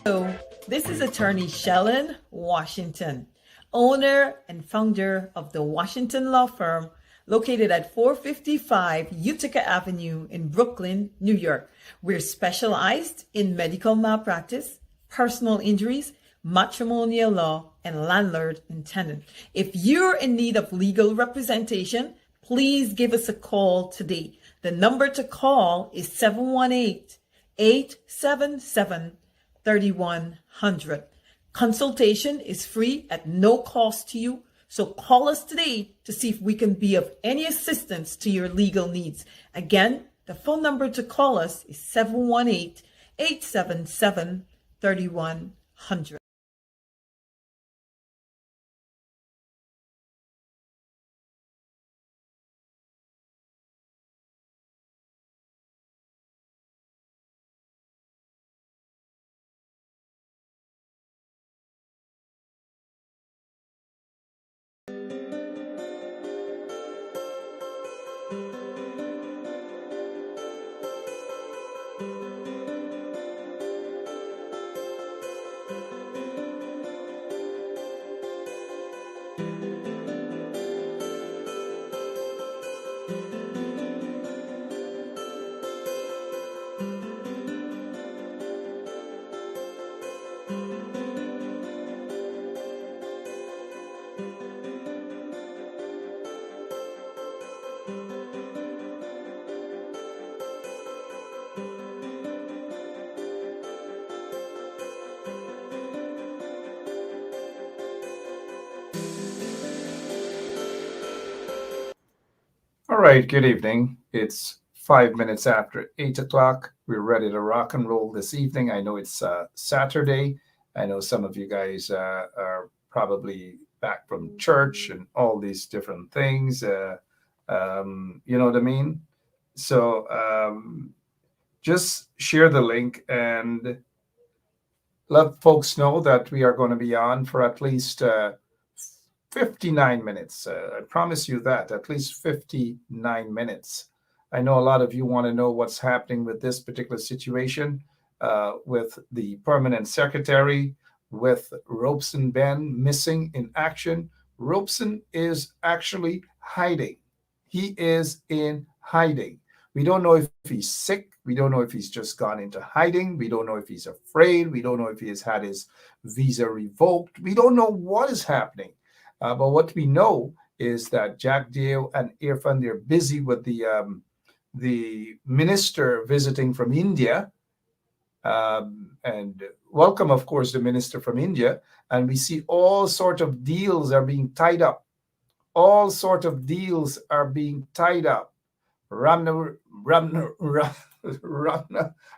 Hello, this is attorney Shellen Washington, owner and founder of the Washington Law Firm located at 455 Utica Avenue in Brooklyn, New York. We're specialized in medical malpractice, personal injuries, matrimonial law, and landlord and tenant. If you're in need of legal representation, please give us a call today. The number to call is 718-877-3100. Consultation is free at no cost to you. So call us today to see if we can be of any assistance to your legal needs. Again, the phone number to call us is 718-877-3100. All right, good evening. It's 5 minutes after 8 o'clock. We're ready to rock and roll this evening. I know it's Saturday. I know some of you guys are probably back from church and all these different things. You know what I mean? So just share the link and let folks know that we are going to be on for at least 59 minutes. I promise you that, at least 59 minutes. I know a lot of you want to know what's happening with this particular situation with the permanent secretary, with Robeson Ben missing in action. Robeson is actually hiding. He is in hiding. We don't know if he's sick. We don't know if he's just gone into hiding. We don't know if he's afraid. We don't know if he has had his visa revoked. We don't know what is happening. But what we know is that Jagdeo and Irfan, they're busy with the minister visiting from India. And welcome, of course, the minister from India. And we see all sort of deals are being tied up. All sort of deals are being tied up. Ramnaresh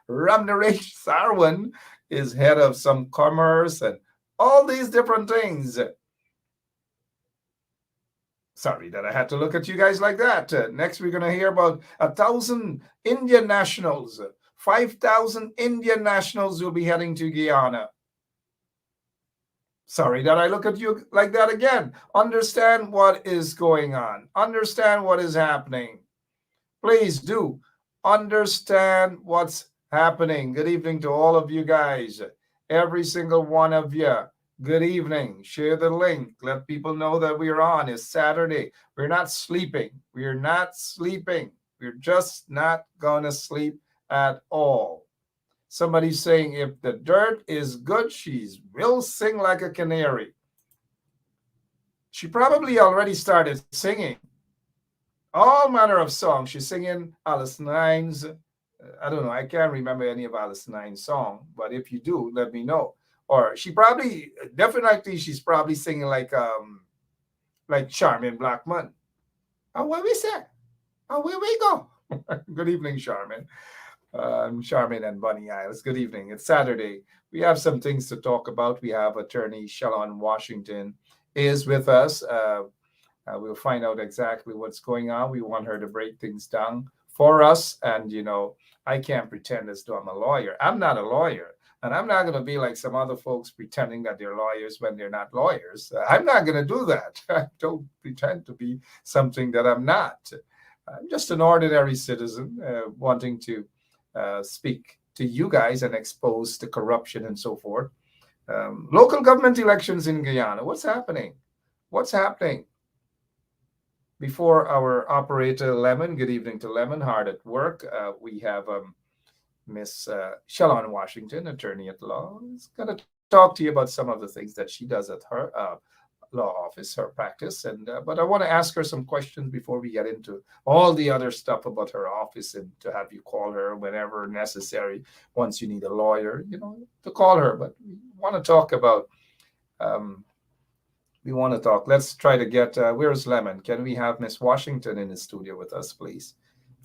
Sarwan is head of some commerce and all these different things. Sorry that I had to look at you guys like that. Next, we're going to hear about 1,000 Indian nationals. 5,000 Indian nationals will be heading to Guyana. Sorry that I look at you like that again. Understand what is going on. Understand what is happening. Please do understand what's happening. Good evening to all of you guys. Every single one of you. Good evening. Share the link. Let people know that we're on. It's Saturday. We're not sleeping. We're not sleeping. We're just not going to sleep at all. Somebody's saying if the dirt is good, she will sing like a canary. She probably already started singing all manner of songs. She's singing Alice Nine's. I don't know. I can't remember any of Alice Nine's songs, but if you do, let me know. Or she probably, definitely, she's probably singing like Charmin Blackman. Oh, what we say? Oh, where we go? Good evening, Charmin. Charmin and Bunny Isles. Good evening. It's Saturday. We have some things to talk about. We have attorney Shalon Washington is with us. We'll find out exactly what's going on. We want her to break things down for us. And, I can't pretend as though I'm a lawyer. I'm not a lawyer. And I'm not going to be like some other folks pretending that they're lawyers when they're not lawyers. I'm not going to do that. I don't pretend to be something that I'm not. I'm just an ordinary citizen wanting to speak to you guys and expose the corruption and so forth. Local government elections in Guyana. What's happening? What's happening? Before our operator, Lemon, good evening to Lemon, hard at work. We have Miss Shalon Washington, attorney at law, is going to talk to you about some of the things that she does at her law office, her practice. But I want to ask her some questions before we get into all the other stuff about her office and to have you call her whenever necessary. Once you need a lawyer, to call her. But we want to talk about, let's try to get, where's Lemon? Can we have Miss Washington in the studio with us, please?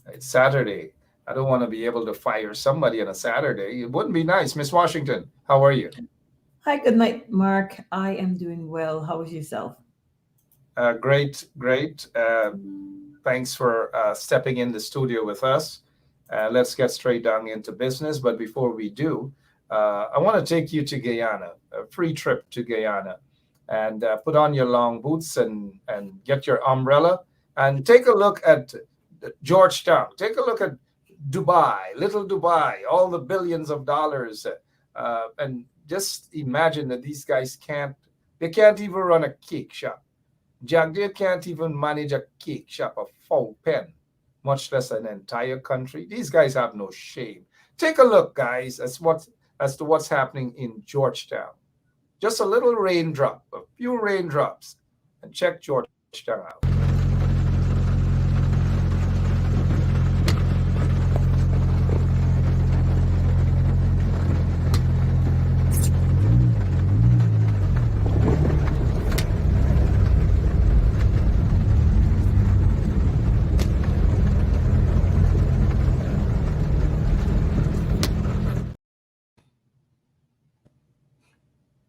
It's Saturday. I don't want to be able to fire somebody on a Saturday. It wouldn't be nice. Miss Washington, how are you? Hi, good night, Mark. I am doing well. How is yourself? Great. Thanks for stepping in the studio with us. Let's get straight down into business. But before we do, I want to take you to Guyana, a free trip to Guyana. And put on your long boots and get your umbrella and take a look at Georgetown. Take a look at Dubai, little Dubai, all the billions of dollars. And just imagine that these guys can't even run a cake shop. Jagdeo can't even manage a cake shop, a full pen, much less an entire country. These guys have no shame. Take a look, guys, as to what's happening in Georgetown. Just a little raindrop, a few raindrops, and check Georgetown out.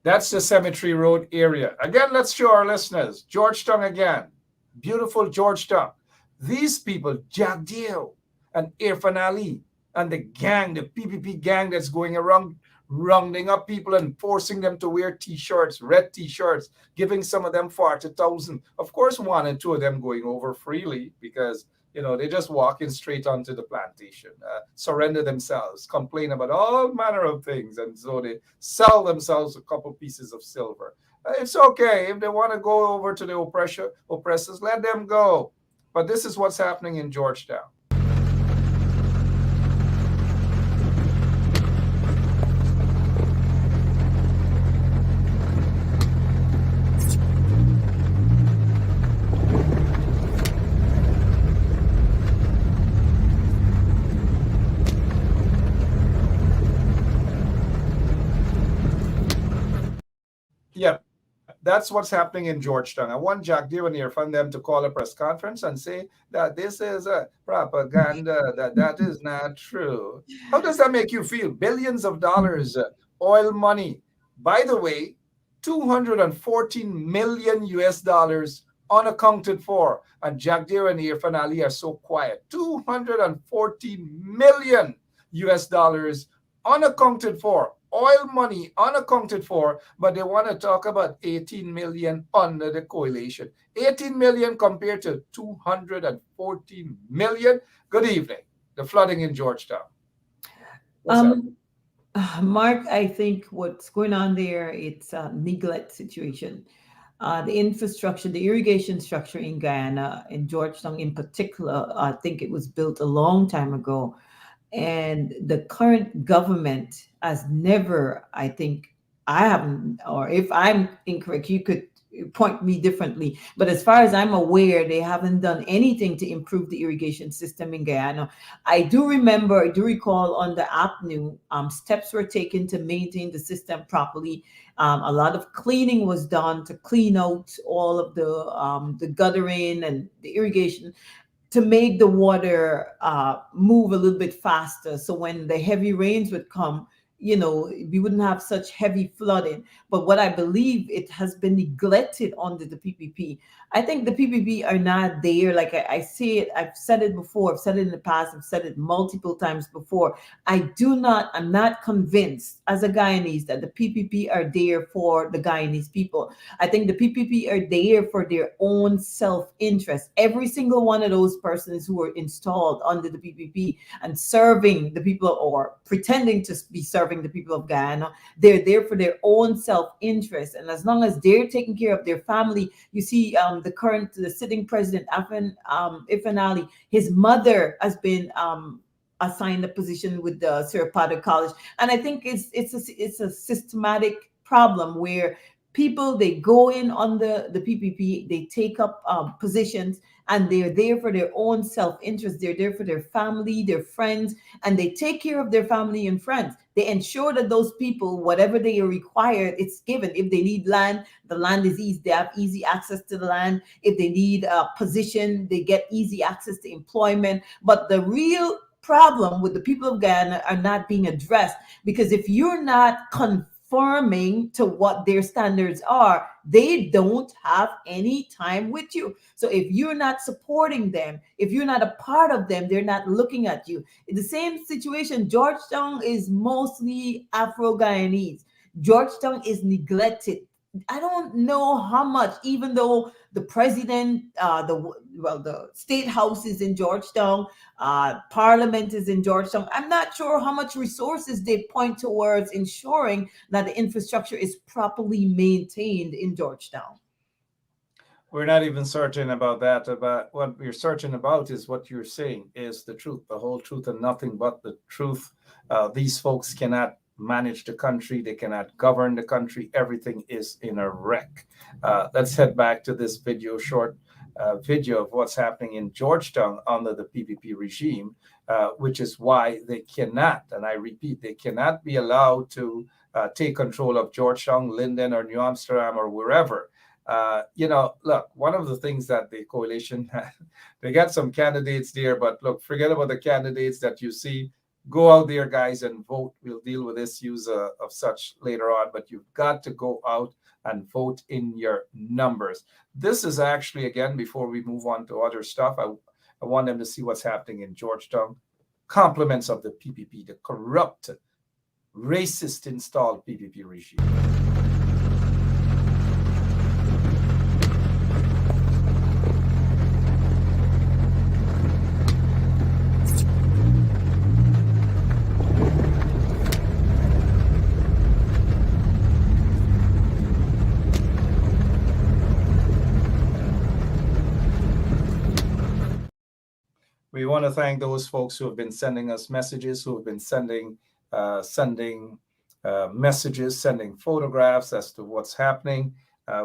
That's the Cemetery Road area. Again, let's show our listeners. Georgetown again. Beautiful Georgetown. These people, Jagdeo and Irfan Ali and the gang, the PPP gang that's going around rounding up people and forcing them to wear T-shirts, red T-shirts, giving some of them 40,000. Of course, one and two of them going over freely because they just walking straight onto the plantation, surrender themselves, complain about all manner of things, and so they sell themselves a couple pieces of silver. It's okay. If they want to go over to the oppressors, let them go. But this is what's happening in Georgetown. That's what's happening in Georgetown. I want Jagdeo and Irfan them to call a press conference and say that this is a propaganda, that is not true. How does that make you feel? Billions of dollars, oil money. By the way, 214 million US dollars unaccounted for. And Jagdeo and Irfan Ali are so quiet. 214 million US dollars unaccounted for, oil money unaccounted for, but they want to talk about 18 million under the coalition. 18 million compared to 214 million. Good evening. The flooding in Georgetown. What's up? Mark, I think what's going on there, it's a neglect situation. The infrastructure, the irrigation structure in Guyana, in Georgetown in particular, I think it was built a long time ago. And the current government has never, I think, I haven't, or if I'm incorrect, you could point me differently. But as far as I'm aware, they haven't done anything to improve the irrigation system in Guyana. I do remember, I do recall on the APNU, steps were taken to maintain the system properly. A lot of cleaning was done to clean out all of the guttering and the irrigation to make the water move a little bit faster. So when the heavy rains would come, we wouldn't have such heavy flooding. But what I believe, it has been neglected under the PPP. I think the PPP are not there. Like I say it, I've said it before, I've said it in the past, I've said it multiple times before. I'm not convinced as a Guyanese that the PPP are there for the Guyanese people. I think the PPP are there for their own self-interest. Every single one of those persons who were installed under the PPP and serving the people or pretending to be serving the people of Guyana, they're there for their own self-interest. And as long as they're taking care of their family, you see the sitting president, Ifan Ali, his mother has been assigned a position with the Siripata College. And I think it's a systematic problem where people, they go in on the PPP, they take up positions, and they're there for their own self-interest. They're there for their family, their friends, and they take care of their family and friends. They ensure that those people, whatever they are required, it's given. If they need land, the land is easy. They have easy access to the land. If they need a position, they get easy access to employment. But the real problem with the people of Guyana are not being addressed, because if you're not conforming to what their standards are, they don't have any time with you. So if you're not supporting them, if you're not a part of them, they're not looking at you. In the same situation, Georgetown is mostly Afro-Guyanese. Georgetown is neglected. I don't know how much, even though the president, the state house is in Georgetown, parliament is in Georgetown. I'm not sure how much resources they point towards ensuring that the infrastructure is properly maintained in Georgetown. We're not even certain about that. About what we're certain about is what you're saying is the truth, the whole truth, and nothing but the truth. These folks cannot manage the country. They cannot govern the country. Everything is in a wreck. Let's head back to this short video of what's happening in Georgetown under the PPP regime, which is why they cannot, and I repeat, they cannot be allowed to take control of Georgetown, Linden, or New Amsterdam, or wherever. Look, one of the things that the coalition, they got some candidates there, but look, forget about the candidates that you see. Go out there, guys, and vote. We'll deal with issues of such later on, but you've got to go out and vote in your numbers. This is actually, again, before we move on to other stuff, I want them to see what's happening in Georgetown. Compliments of the PPP, the corrupt, racist installed PPP regime. We want to thank those folks who have been sending us messages, who have been sending messages, sending photographs as to what's happening.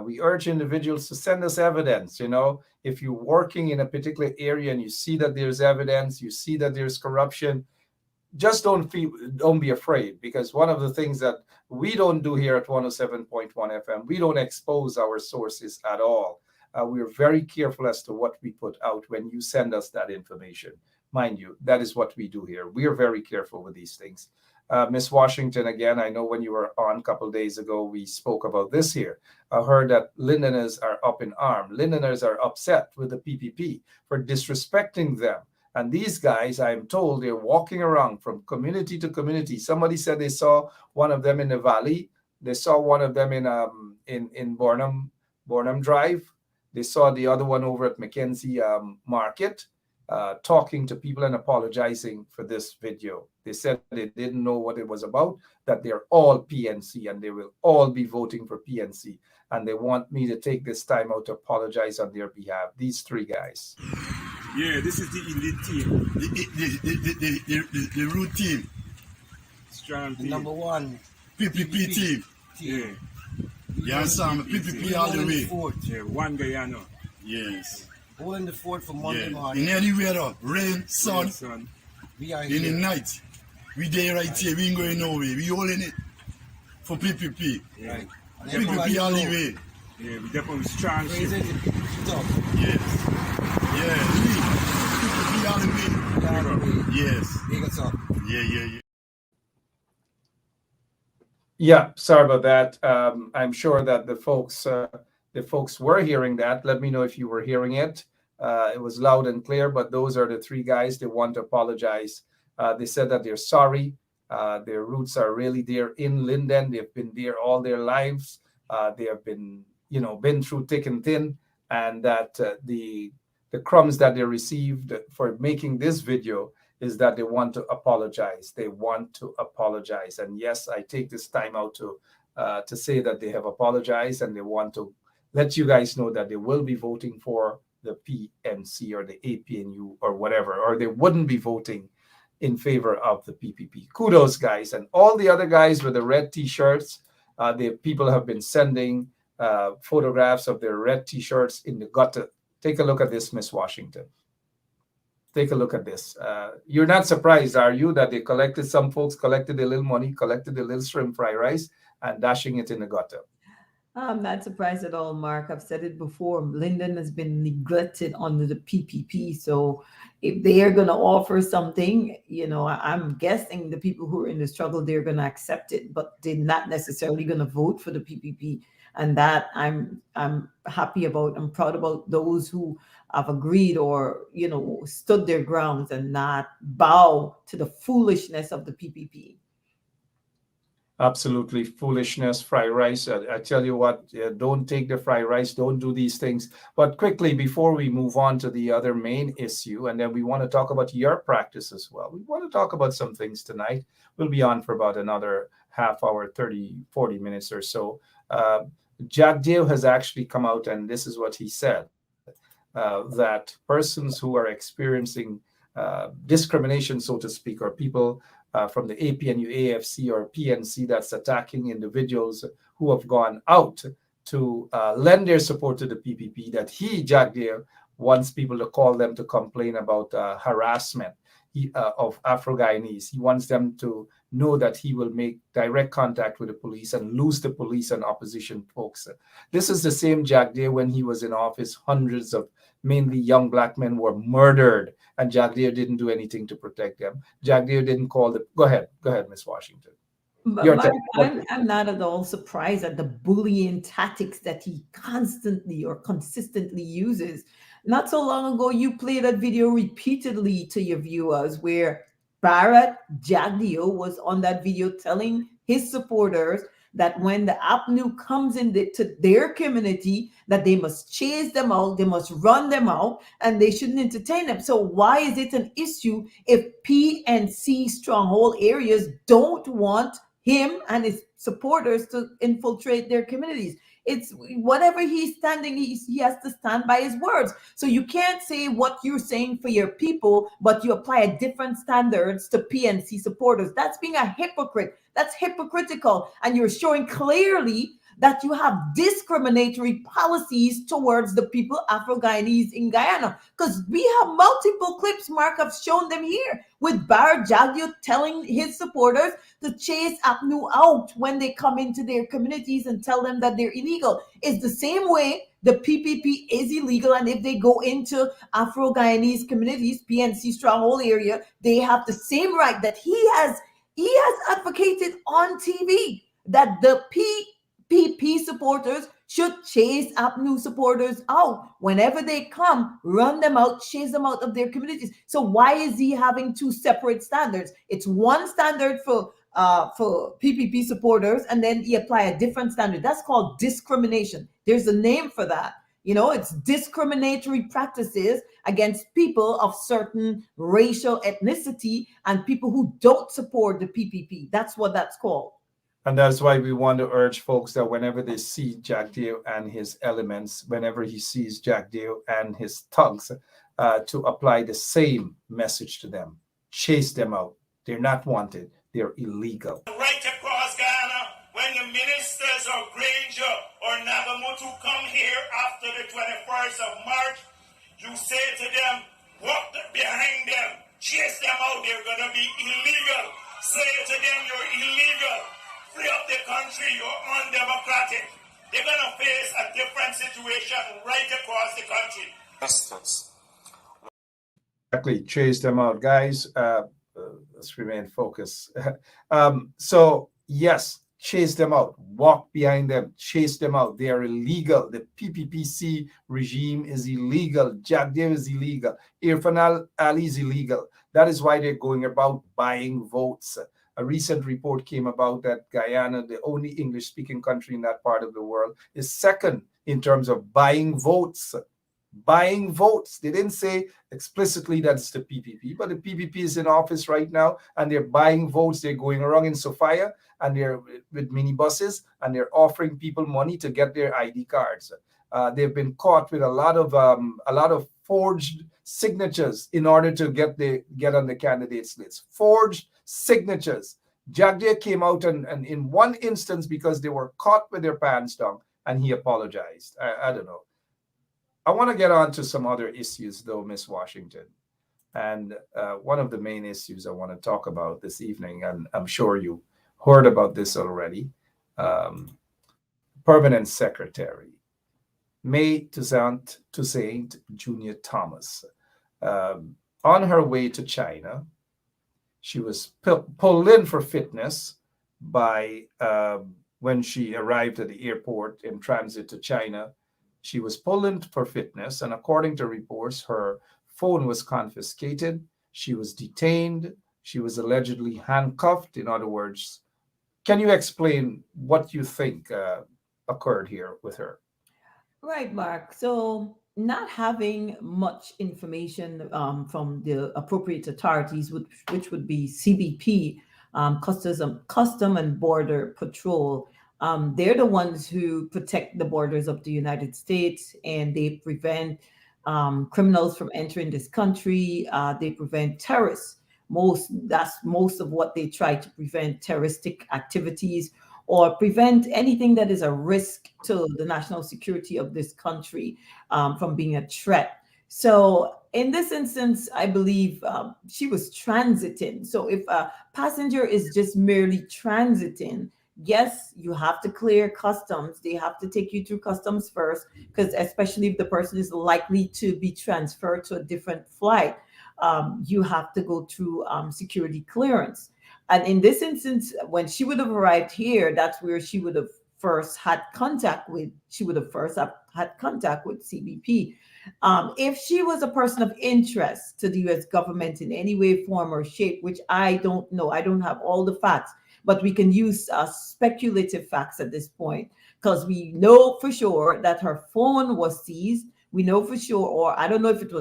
We urge individuals to send us evidence. If you're working in a particular area and you see that there's evidence, you see that there's corruption, just don't be afraid, because one of the things that we don't do here at 107.1 FM, we don't expose our sources at all. We're very careful as to what we put out when you send us that information. Mind you, that is what we do here. We are very careful with these things. Miss Washington, again, I know when you were on a couple of days ago, we spoke about this here. I heard that Londoners are up in arms. Londoners are upset with the PPP for disrespecting them. And these guys, I'm told, they're walking around from community to community. Somebody said they saw one of them in the valley. They saw one of them in Bornham Drive. They saw the other one over at Mackenzie Market, talking to people and apologizing for this video. They said they didn't know what it was about, that they're all PNC and they will all be voting for PNC. And they want me to take this time out to apologize on their behalf. These three guys. Yeah, this is the elite team. The root team. Strong The team. number one PPP team. Yeah, You understand? PPP all the way. yeah, one Guyana. Yes. Holding the fort for Monday Yeah. morning. In any weather, rain, sun, Son. We are in the here. night. We there right here. We ain't going nowhere. We holding it for PPP. Yeah. Right. And PPP everybody all the know. way. Yeah, we definitely strong Praise ship. it. Stop. Yes. Yeah. PPP all the way. All the way. Yes. Big us up. Yeah. Yeah, sorry about that. I'm sure that the folks were hearing that. Let me know if you were hearing it. It was loud and clear, but those are the three guys. They want to apologize. They said that they're sorry. Their roots are really there in Linden. They've been there all their lives. They have been through thick and thin, and that the crumbs that they received for making this video is that they want to apologize. They want to apologize. And yes, I take this time out to say that they have apologized, and they want to let you guys know that they will be voting for the PNC or the APNU or whatever, or they wouldn't be voting in favor of the PPP. Kudos, guys. And all the other guys with the red T-shirts, the people have been sending photographs of their red T-shirts in the gutter. Take a look at this, Miss Washington. Take a look at this. You're not surprised, are you, that some folks collected a little money, collected a little shrimp fried rice, and dashing it in the gutter? I'm not surprised at all, Mark. I've said it before. Linden has been neglected under the PPP. So if they are going to offer something, I'm guessing the people who are in the struggle, they're going to accept it, but they're not necessarily going to vote for the PPP. And that I'm happy about. I'm proud about those who have agreed or, stood their grounds and not bow to the foolishness of the PPP. Absolutely foolishness, fried rice. I tell you what, don't take the fried rice. Don't do these things. But quickly, before we move on to the other main issue, and then we want to talk about your practice as well. We want to talk about some things tonight. We'll be on for about another half hour, 30, 40 minutes or so. Jagdeo has actually come out, and this is what he said, that persons who are experiencing discrimination, so to speak, or people from the APNU, AFC, or PNC that's attacking individuals who have gone out to lend their support to the PPP, that Jagdeo, wants people to call them to complain about harassment of Afro-Guyanese. He wants them to know that he will make direct contact with the police and lose the police and opposition folks. This is the same Jagdeo when he was in office. Hundreds of mainly young black men were murdered, and Jagdeo didn't do anything to protect them. Jagdeo didn't call the... Go ahead, Miss Washington. Mark, I'm not at all surprised at the bullying tactics that he constantly or consistently uses. Not so long ago, you played that video repeatedly to your viewers where Barrett Jagdeo was on that video telling his supporters that when the APNU comes into their community, that they must chase them out, they must run them out, and they shouldn't entertain them. So why is it an issue if PNC stronghold areas don't want him and his supporters to infiltrate their communities? It's whatever he's standing, he has to stand by his words. So you can't say what you're saying for your people, but you apply a different standards to PNC supporters. That's being a hypocrite. That's hypocritical. And you're showing clearly that you have discriminatory policies towards the people Afro-Guyanese in Guyana. Because we have multiple clips, Mark, have shown them here, with Jagdeo telling his supporters to chase APNU out when they come into their communities and tell them that they're illegal. It's the same way the PPP is illegal, and if they go into Afro-Guyanese communities, PNC stronghold area, they have the same right that he has advocated on TV, that the PPP supporters should chase APNU supporters out. Whenever they come, run them out, chase them out of their communities. So why is he having two separate standards? It's one standard for PPP supporters, and then he apply a different standard. That's called discrimination. There's a name for that. It's discriminatory practices against people of certain racial ethnicity and people who don't support the PPP. That's what that's called. And that's why we want to urge folks that whenever they see Jagdeo and his elements, whenever he sees Jagdeo and his thugs, to apply the same message to them. Chase them out. They're not wanted. They're illegal. Right across Guyana, when the ministers of Granger or Nagamutu come here after the 21st of March, you say to them, walk behind them, chase them out, they're going to be illegal. Say to them, you're illegal. Free up the country, you're undemocratic. They're going to face a different situation right across the country. Exactly, chase them out. Guys, let's remain focused. So, yes, chase them out. Walk behind them. Chase them out. They are illegal. The PPPC regime is illegal. Jagdeo is illegal. Irfan Ali is illegal. That is why they're going about buying votes. A recent report came about that Guyana, the only English-speaking country in that part of the world, is second in terms of buying votes. Buying votes. They didn't say explicitly that's the PPP, but the PPP is in office right now, and they're buying votes. They're going around in Sophia, and they're with minibuses, and they're offering people money to get their ID cards. They've been caught with a lot of forged signatures in order to get on the candidates list. Forged signatures. Jagdeo came out and in one instance, because they were caught with their pants down, and he apologized. I don't know. I want to get on to some other issues, though, Miss Washington. And one of the main issues I want to talk about this evening, and I'm sure you heard about this already, Permanent Secretary May Toussaint Junior Thomas. On her way to China, she was pulled in for fitness by when she arrived at the airport in transit to China. She was pulled in for fitness, and according to reports, her phone was confiscated. She was detained. She was allegedly handcuffed. In other words, can you explain what you think occurred here with her? Right, Mark. So, not having much information from the appropriate authorities, which would be CBP, Custom and Border Patrol. They're the ones who protect the borders of the United States, and they prevent criminals from entering this country. They prevent terrorists. That's most of what they try to prevent: terroristic activities, or prevent anything that is a risk to the national security of this country from being a threat. So in this instance, I believe she was transiting. So if a passenger is just merely transiting, yes, you have to clear customs. They have to take you through customs first, because especially if the person is likely to be transferred to a different flight, you have to go through security clearance. And in this instance, when she would have arrived here, that's where she would have first had contact with. She would have first had contact with CBP. If she was a person of interest to the U.S. government in any way, form, or shape, which I don't know, I don't have all the facts, but we can use speculative facts at this point, because we know for sure that her phone was seized. We know for sure, or I don't know if it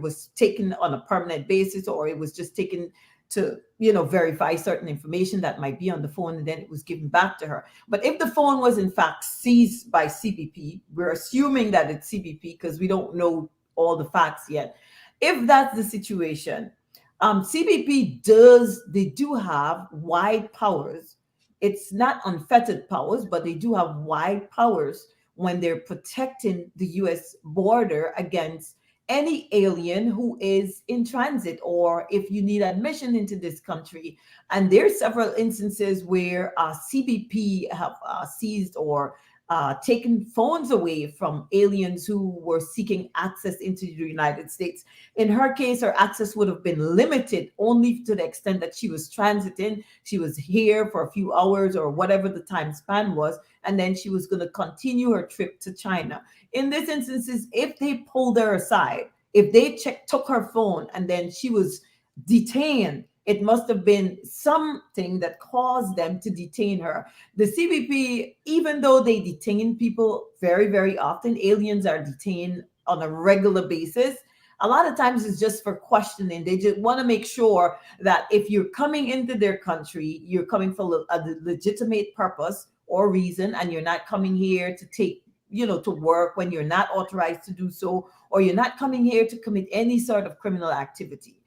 was taken on a permanent basis, or it was just taken to verify certain information that might be on the phone, and then it was given back to her. But if the phone was in fact seized by CBP, we're assuming that it's CBP because we don't know all the facts yet. If that's the situation, CBP do have wide powers it's not unfettered powers, but they do have wide powers when they're protecting the US border against any alien who is in transit, or if you need admission into this country. And there's several instances where CBP have seized or taken phones away from aliens who were seeking access into the United States. In her case, her access would have been limited only to the extent that she was transiting. She was here for a few hours or whatever the time span was, and then she was going to continue her trip to China. In this instances, if they pulled her aside, if they took her phone and then she was detained, it must have been something that caused them to detain her. The CBP, even though they detain people very, very often, aliens are detained on a regular basis. A lot of times it's just for questioning. They just want to make sure that if you're coming into their country, you're coming for a legitimate purpose or reason, and you're not coming here to take, to work when you're not authorized to do so, or you're not coming here to commit any sort of criminal activity.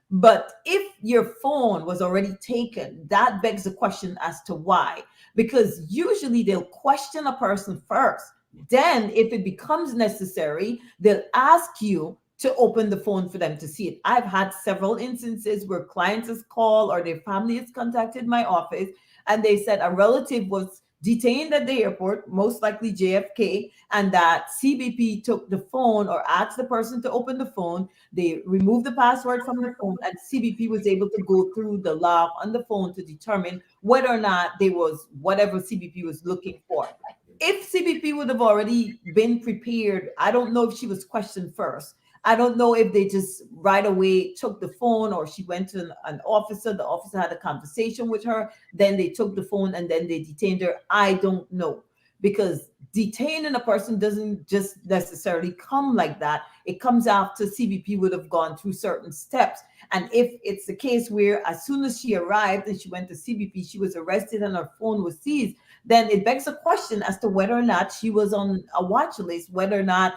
But if your phone was already taken, that begs the question as to why. Because usually they'll question a person first. Then, if it becomes necessary, they'll ask you to open the phone for them to see it. I've had several instances where clients has called or their family has contacted my office, and they said a relative was detained at the airport, most likely JFK, and that CBP took the phone or asked the person to open the phone. They removed the password from the phone, and CBP was able to go through the log on the phone to determine whether or not there was whatever CBP was looking for. If CBP would have already been prepared, I don't know if she was questioned first. I don't know if they just right away took the phone, or she went to an officer. The officer had a conversation with her. Then they took the phone and then they detained her. I don't know, because detaining a person doesn't just necessarily come like that. It comes after CBP would have gone through certain steps. And if it's the case where as soon as she arrived and she went to CBP, she was arrested and her phone was seized, then it begs a question as to whether or not she was on a watch list, whether or not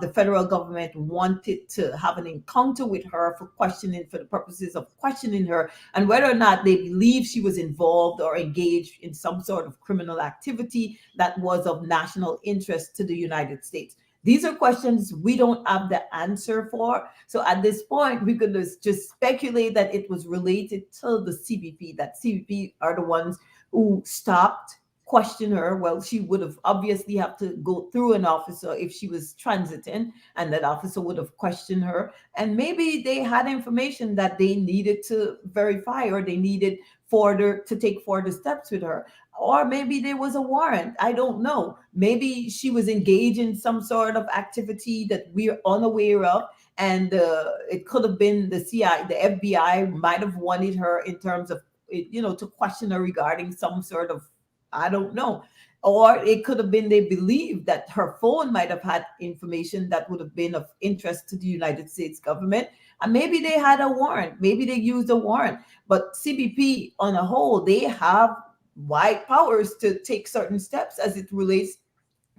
the federal government wanted to have an encounter with her for the purposes of questioning her, and whether or not they believe she was involved or engaged in some sort of criminal activity that was of national interest to the United States. These are questions we don't have the answer for. So at this point, we could just speculate that it was related to the CBP, that CBP are the ones who stopped, question her. Well, she would have obviously have to go through an officer if she was transiting, and that officer would have questioned her. And maybe they had information that they needed to verify, or they needed to take further steps with her. Or maybe there was a warrant. I don't know. Maybe she was engaged in some sort of activity that we're unaware of. And it could have been the CIA, the FBI might have wanted her in terms of, to question her regarding some sort of, I don't know. Or it could have been they believed that her phone might have had information that would have been of interest to the United States government. And maybe they had a warrant. Maybe they used a warrant. But CBP on a whole, they have wide powers to take certain steps as it relates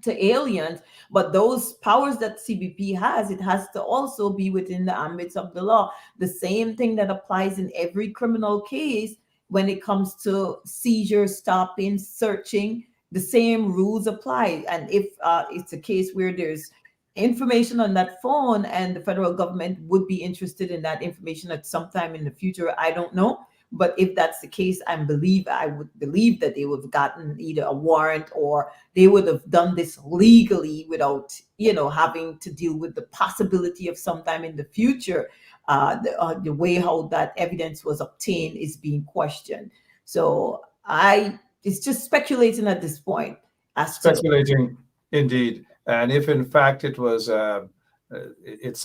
to aliens. But those powers that CBP has, it has to also be within the ambits of the law. The same thing that applies in every criminal case when it comes to seizure, stopping, searching. The same rules apply. And if it's a case where there's information on that phone and the federal government would be interested in that information at some time in the future, I don't know. But if that's the case, I would believe that they would have gotten either a warrant, or they would have done this legally without, having to deal with the possibility of sometime in the future, the way how that evidence was obtained is being questioned. So it's just speculating at this point. Speculating, indeed. And if in fact it's a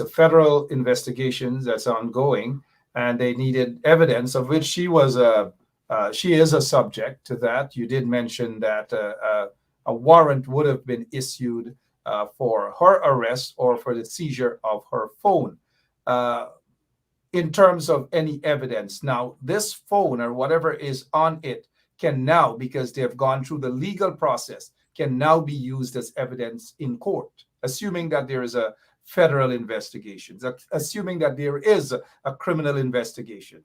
federal investigation that's ongoing, and they needed evidence of which she is a subject to that. You did mention that a warrant would have been issued for her arrest or for the seizure of her phone. In terms of any evidence, now this phone or whatever is on it can now, because they have gone through the legal process, can now be used as evidence in court, assuming that there is a federal investigation, assuming that there is a criminal investigation.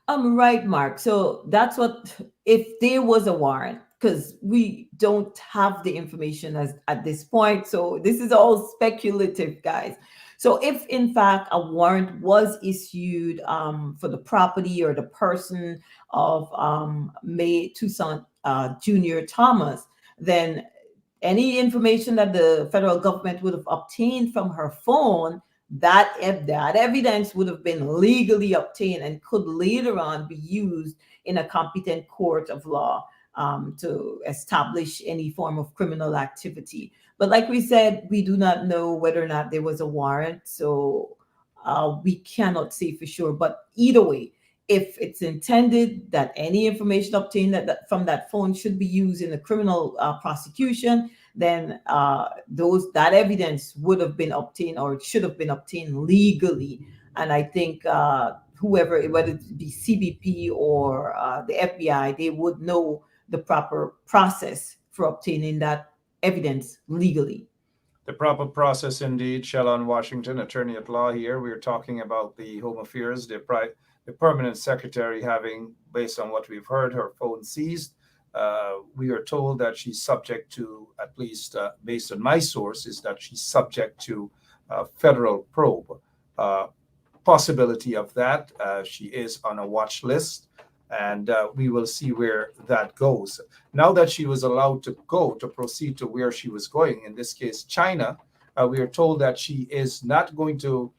Right, Mark. So that's what, if there was a warrant, because we don't have the information as at this point. So this is all speculative, guys. So if in fact a warrant was issued for the property or the person of May Toussaint Jr. Thomas, then any information that the federal government would have obtained from her phone, that evidence would have been legally obtained and could later on be used in a competent court of law to establish any form of criminal activity. But like we said, we do not know whether or not there was a warrant, so we cannot say for sure. But either way, if it's intended that any information obtained from that phone should be used in a criminal prosecution, then that evidence would have been obtained, or it should have been obtained legally. And I think whoever, whether it be CBP or the FBI, they would know the proper process for obtaining that evidence legally. The proper process indeed. Shallon Washington, attorney at law here. We're talking about the Home Affairs, the permanent secretary having, based on what we've heard, her phone seized. We are told that she's subject to, at least based on my source, is that she's subject to federal probe. Possibility of that. She is on a watch list, and we will see where that goes. Now that she was allowed to proceed to where she was going, in this case, China, we are told that she is not going to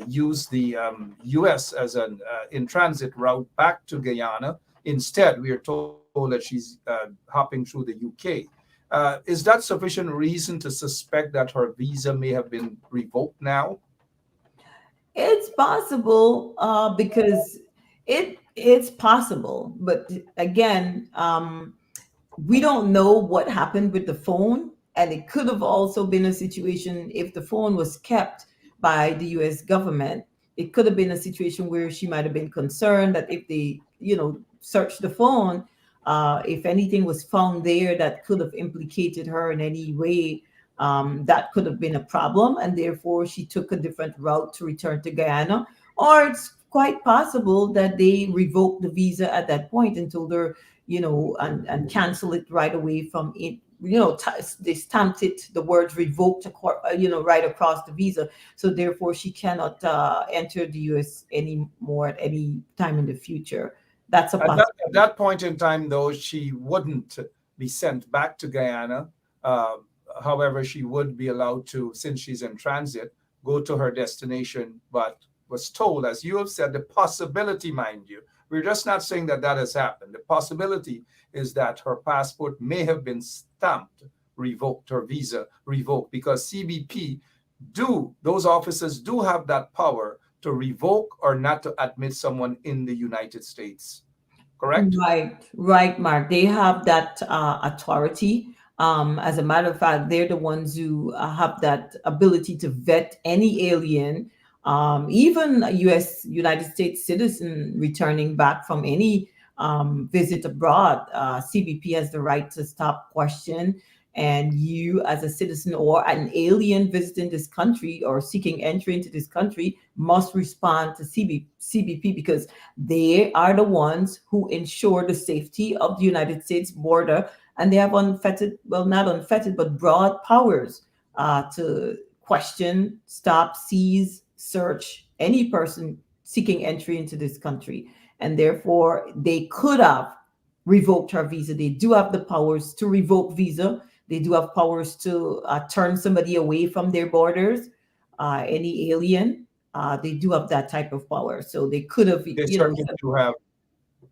use the U.S. as an in-transit route back to Guyana. Instead, we are told that she's hopping through the UK. Is that sufficient reason to suspect that her visa may have been revoked now? It's possible because it's possible, but again, we don't know what happened with the phone, and it could have also been a situation if the phone was kept by the U.S. government. It could have been a situation where she might have been concerned that if they, searched the phone, if anything was found there that could have implicated her in any way, that could have been a problem, and therefore she took a different route to return to Guyana. Or it's quite possible that they revoked the visa at that point and told her, and cancel it right away from it. They stamped it, the words revoked, right across the visa. So therefore, she cannot enter the U.S. anymore at any time in the future. That's a possibility. At that point in time, though, she wouldn't be sent back to Guyana. However, she would be allowed to, since she's in transit, go to her destination, but was told, as you have said, the possibility, mind you, we're just not saying that has happened. The possibility is that her passport may have been stamped, revoked, her visa revoked, because CBP those officers do have that power to revoke or not to admit someone in the United States. Correct? Right, Mark. They have that authority. As a matter of fact, they're the ones who have that ability to vet any alien, even a United States citizen returning back from any visit abroad. CBP has the right to stop, question, and you, as a citizen or an alien visiting this country or seeking entry into this country, must respond to CBP, because they are the ones who ensure the safety of the United States border, and they have unfettered, well, not unfettered, but broad powers to question, stop, seize, search any person seeking entry into this country. And therefore, they could have revoked her visa. They do have the powers to revoke visa. They do have powers to turn somebody away from their borders, any alien. They do have that type of power. So they could have, They certainly do have.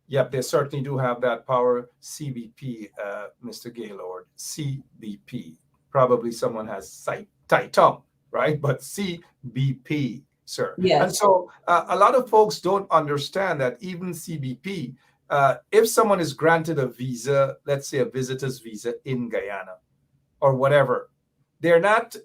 Yep, they certainly do have that power. CBP, Mr. Gaylord, CBP. Probably someone has tight tongue, right? But CBP, sir. Yes. And so a lot of folks don't understand that even CBP, if someone is granted a visa, let's say a visitor's visa in Guyana or whatever, they're not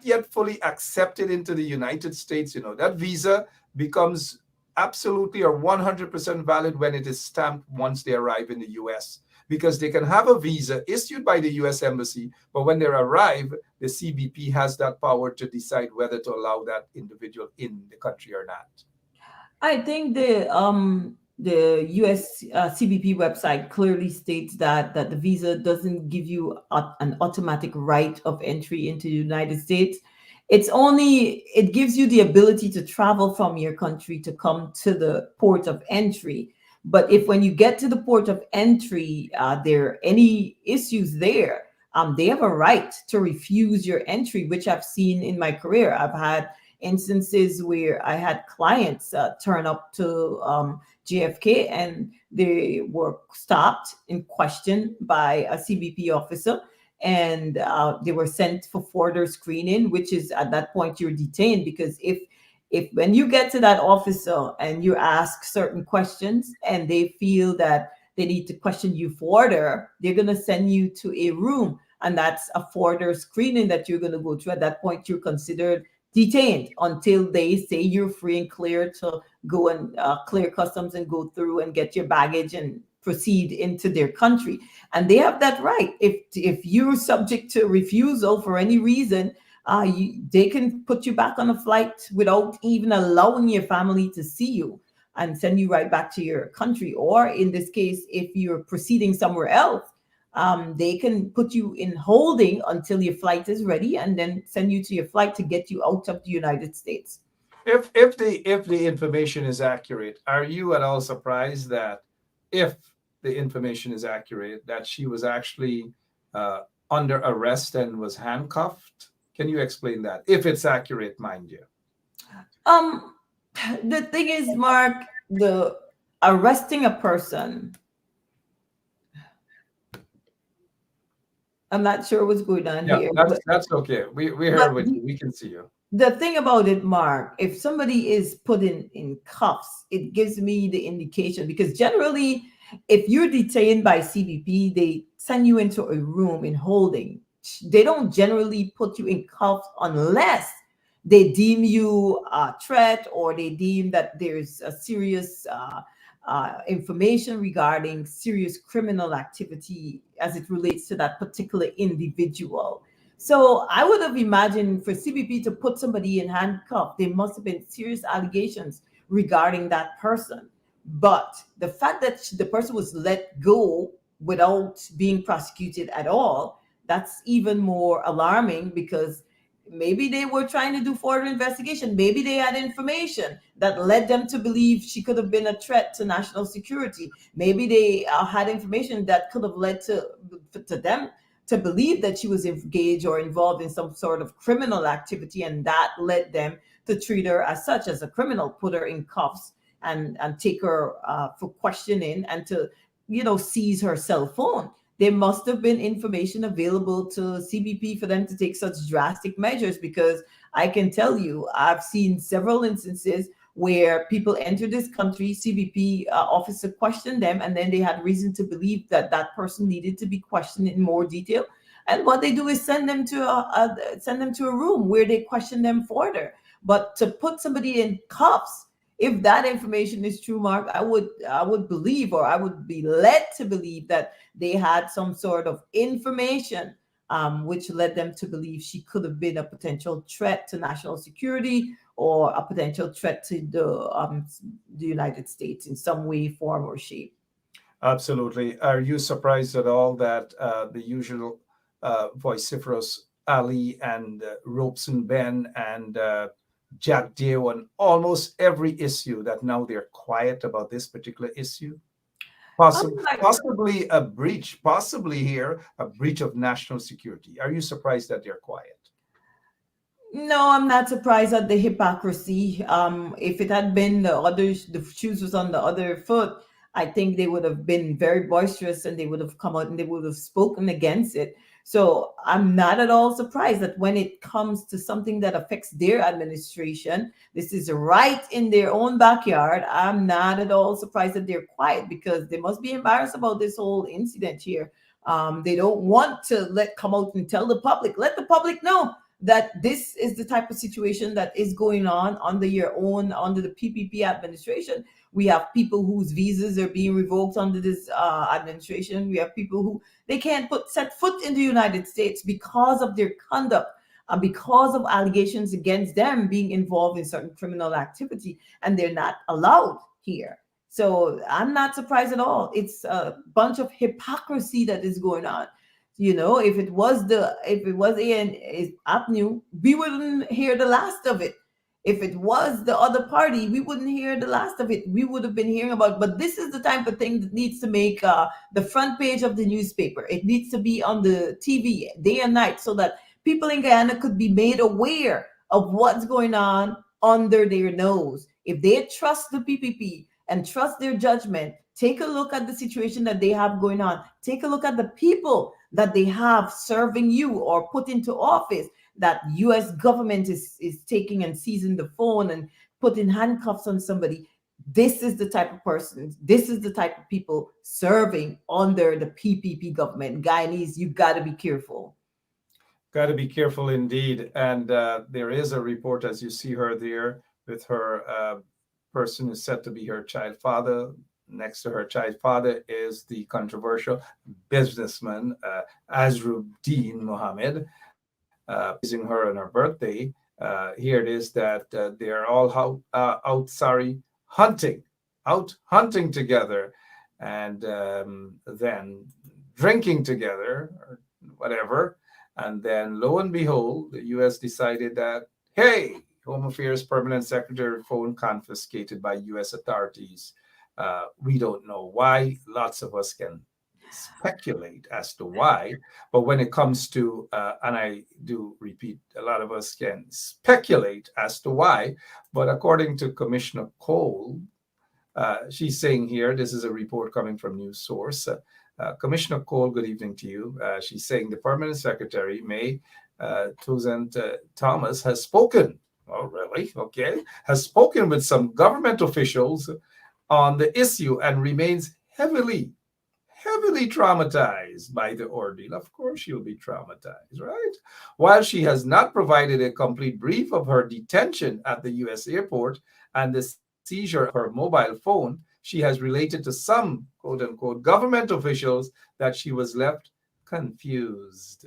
yet fully accepted into the United States. That visa becomes absolutely or 100% valid when it is stamped once they arrive in the U.S. Because they can have a visa issued by the U.S. Embassy, but when they arrive, the CBP has that power to decide whether to allow that individual in the country or not. I think the US CBP website clearly states that the visa doesn't give you an automatic right of entry into the United States. It gives you the ability to travel from your country to come to the port of entry. But if when you get to the port of entry, there are any issues there, they have a right to refuse your entry, which I've seen in my career. I've had instances where I had clients turn up to JFK and they were stopped and questioned by a CBP officer, and they were sent for further screening, which is at that point you're detained, because if when you get to that officer and you ask certain questions and they feel that they need to question you further, they're going to send you to a room, and that's a further screening that you're going to go through. At that point you're considered detained until they say you're free and clear to go and clear customs and go through and get your baggage and proceed into their country. And they have that right. If you're subject to refusal for any reason, they can put you back on a flight without even allowing your family to see you and send you right back to your country. Or in this case, if you're proceeding somewhere else, they can put you in holding until your flight is ready and then send you to your flight to get you out of the United States. If the information is accurate, are you at all surprised that if the information is accurate, that she was actually under arrest and was handcuffed? Can you explain that? If it's accurate, mind you. The thing is, Mark, the arresting a person, I'm not sure what's going on Yeah, here. that's okay. We're here with you. We can see you. The thing about it, Mark, if somebody is put in cuffs, it gives me the indication, because generally, if you're detained by CBP, they send you into a room in holding. They don't generally put you in cuffs unless they deem you a threat or they deem that there's a serious information regarding serious criminal activity as it relates to that particular individual. So I would have imagined for CBP to put somebody in handcuff, there must have been serious allegations regarding that person. But the fact that the person was let go without being prosecuted at all, that's even more alarming, because maybe they were trying to do further investigation. Maybe they had information that led them to believe she could have been a threat to national security. Maybe they had information that could have led to them to believe that she was engaged or involved in some sort of criminal activity, and that led them to treat her as such, as a criminal, put her in cuffs and take her for questioning and to, seize her cell phone. There must have been information available to CBP for them to take such drastic measures, because I can tell you, I've seen several instances where people enter this country, CBP officer questioned them, and then they had reason to believe that that person needed to be questioned in more detail. And what they do is send them to a room where they question them further. But to put somebody in cuffs, if that information is true, Mark, I would believe, or I would be led to believe, that they had some sort of information which led them to believe she could have been a potential threat to national security or a potential threat to the United States in some way, form, or shape. Absolutely. Are you surprised at all that the usual vociferous Ali and Robeson Ben and Jagdeo on almost every issue, that now they're quiet about this particular issue? Possibly a breach, possibly here, a breach of national security. Are you surprised that they're quiet? No, I'm not surprised at the hypocrisy. If it had been the shoes was on the other foot, I think they would have been very boisterous and they would have come out and they would have spoken against it. So I'm not at all surprised that when it comes to something that affects their administration, this is right in their own backyard. I'm not at all surprised that they're quiet, because they must be embarrassed about this whole incident here. They don't want to come out and tell the public, let the public know that this is the type of situation that is going on under the PPP administration. We have people whose visas are being revoked under this administration. We have people who they can't set foot in the United States because of their conduct, because of allegations against them being involved in certain criminal activity, and they're not allowed here. So I'm not surprised at all. It's a bunch of hypocrisy that is going on. If it was an Avenue, we wouldn't hear the last of it. If it was the other party, we wouldn't hear the last of it. We would have been hearing about. But this is the type of thing that needs to make the front page of the newspaper. It needs to be on the TV day and night, so that people in Guyana could be made aware of what's going on under their nose. If they trust the PPP and trust their judgment, take a look at the situation that they have going on. Take a look at the people that they have serving you or put into office, that US government is taking and seizing the phone and putting handcuffs on somebody. This is the type of person, this is the type of people serving under the PPP government. Guyanese, you got to be careful. Got to be careful indeed. And there is a report, as you see her there, with her person who's said to be her child father. Next to her child father is the controversial businessman Azruddin Mohammed, praising her on her birthday. Here it is that they're all out hunting together, and then drinking together, or whatever. And then, lo and behold, the U.S. decided that, hey, Home Affairs Permanent Secretary phone confiscated by U.S. authorities. We don't know why. Lots of us can speculate as to why. But when it comes to, and I do repeat, a lot of us can speculate as to why. But according to Commissioner Cole, she's saying here, this is a report coming from News Source. Commissioner Cole, good evening to you. She's saying the Permanent Secretary, May Toussaint Thomas, has spoken. Oh, really? Okay. Has spoken with some government officials on the issue and remains heavily traumatized by the ordeal. Of course, she'll be traumatized, right? While she has not provided a complete brief of her detention at the U.S. airport and the seizure of her mobile phone, she has related to some quote unquote government officials that she was left confused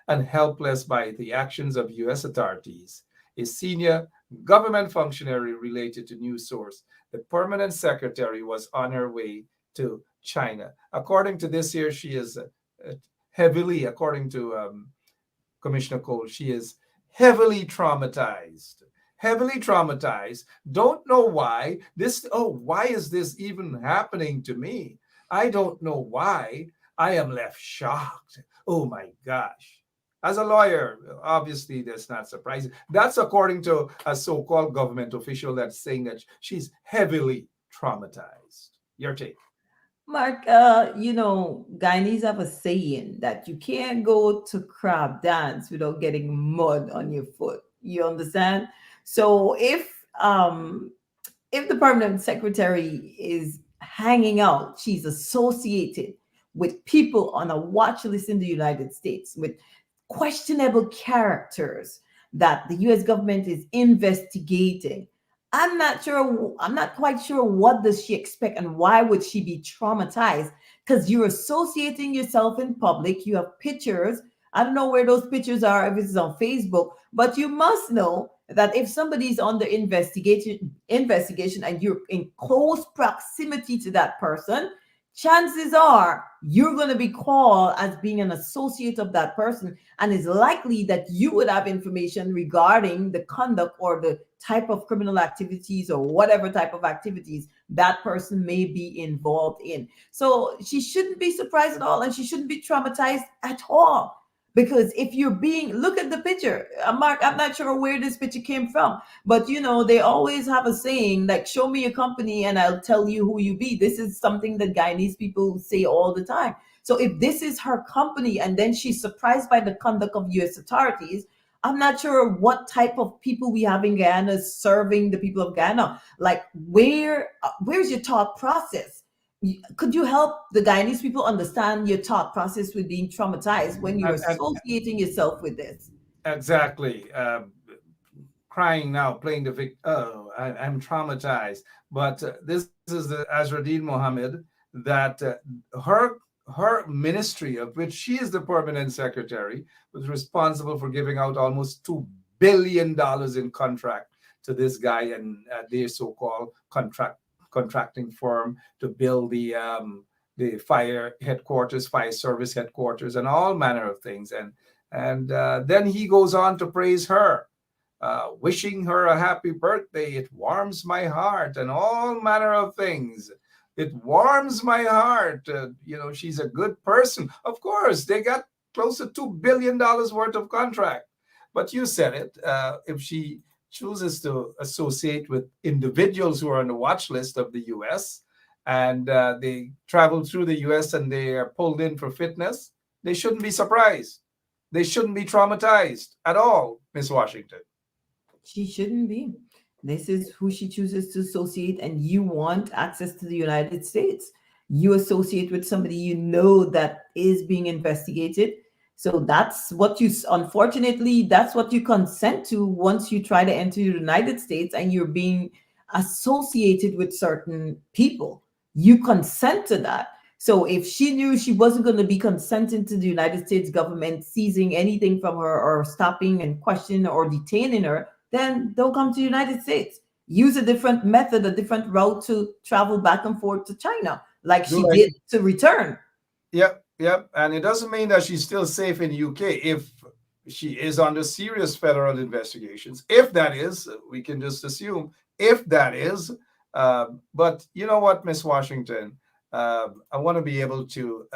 and helpless by the actions of U.S. authorities. A senior government functionary related to News Source, the permanent secretary was on her way to China. According to this here, she is according to Commissioner Cole, she is heavily traumatized. Heavily traumatized. Don't know why. Why is this even happening to me? I don't know why. I am left shocked. Oh my gosh. As a lawyer, obviously, that's not surprising. That's according to a so-called government official that's saying that she's heavily traumatized. Your take. Mark, Guyanese have a saying that you can't go to crab dance without getting mud on your foot. You understand? So if the permanent secretary is hanging out, she's associated with people on a watch list in the United States with questionable characters that the US government is investigating. I'm not sure, I'm not quite sure what does she expect and why would she be traumatized? Because you're associating yourself in public, you have pictures. I don't know where those pictures are, if it's on Facebook, but you must know that if somebody's under investigation and you're in close proximity to that person, chances are you're going to be called as being an associate of that person, and it's likely that you would have information regarding the conduct or the type of criminal activities or whatever type of activities that person may be involved in. So she shouldn't be surprised at all, and she shouldn't be traumatized at all. Because if you're look at the picture, Mark, I'm not sure where this picture came from, but they always have a saying like, show me a company and I'll tell you who you be. This is something that Guyanese people say all the time. So if this is her company and then she's surprised by the conduct of US authorities, I'm not sure what type of people we have in Guyana serving the people of Guyana. Like, where's your thought process? Could you help the Guyanese people understand your thought process with being traumatized when you're associating yourself with this? Exactly. Crying now, playing the victim. Oh, I'm traumatized. But this is the Azruddin Mohammed that her ministry, of which she is the permanent secretary, was responsible for giving out almost $2 billion in contract to this guy and their so-called contract contracting firm to build the fire headquarters, fire service headquarters, and all manner of things. And then he goes on to praise her, wishing her a happy birthday. It warms my heart, and all manner of things. It warms my heart. She's a good person. Of course, they got close to $2 billion worth of contract. But you said it. If she chooses to associate with individuals who are on the watch list of the U.S., and they travel through the U.S. and they are pulled in for fitness, they shouldn't be surprised. They shouldn't be traumatized at all, Miss Washington. She shouldn't be. This is who she chooses to associate, and you want access to the United States. You associate with somebody you know that is being investigated. So that's what unfortunately, that's what you consent to once you try to enter the United States and you're being associated with certain people. You consent to that. So if she knew she wasn't going to be consenting to the United States government seizing anything from her or stopping and questioning or detaining her, then don't come to the United States. Use a different method, a different route to travel back and forth to China, like she did to return. Yep. And it doesn't mean that she's still safe in the UK if she is under serious federal investigations. If that is, we can just assume if that is. But you know what, Miss Washington? I want to be able to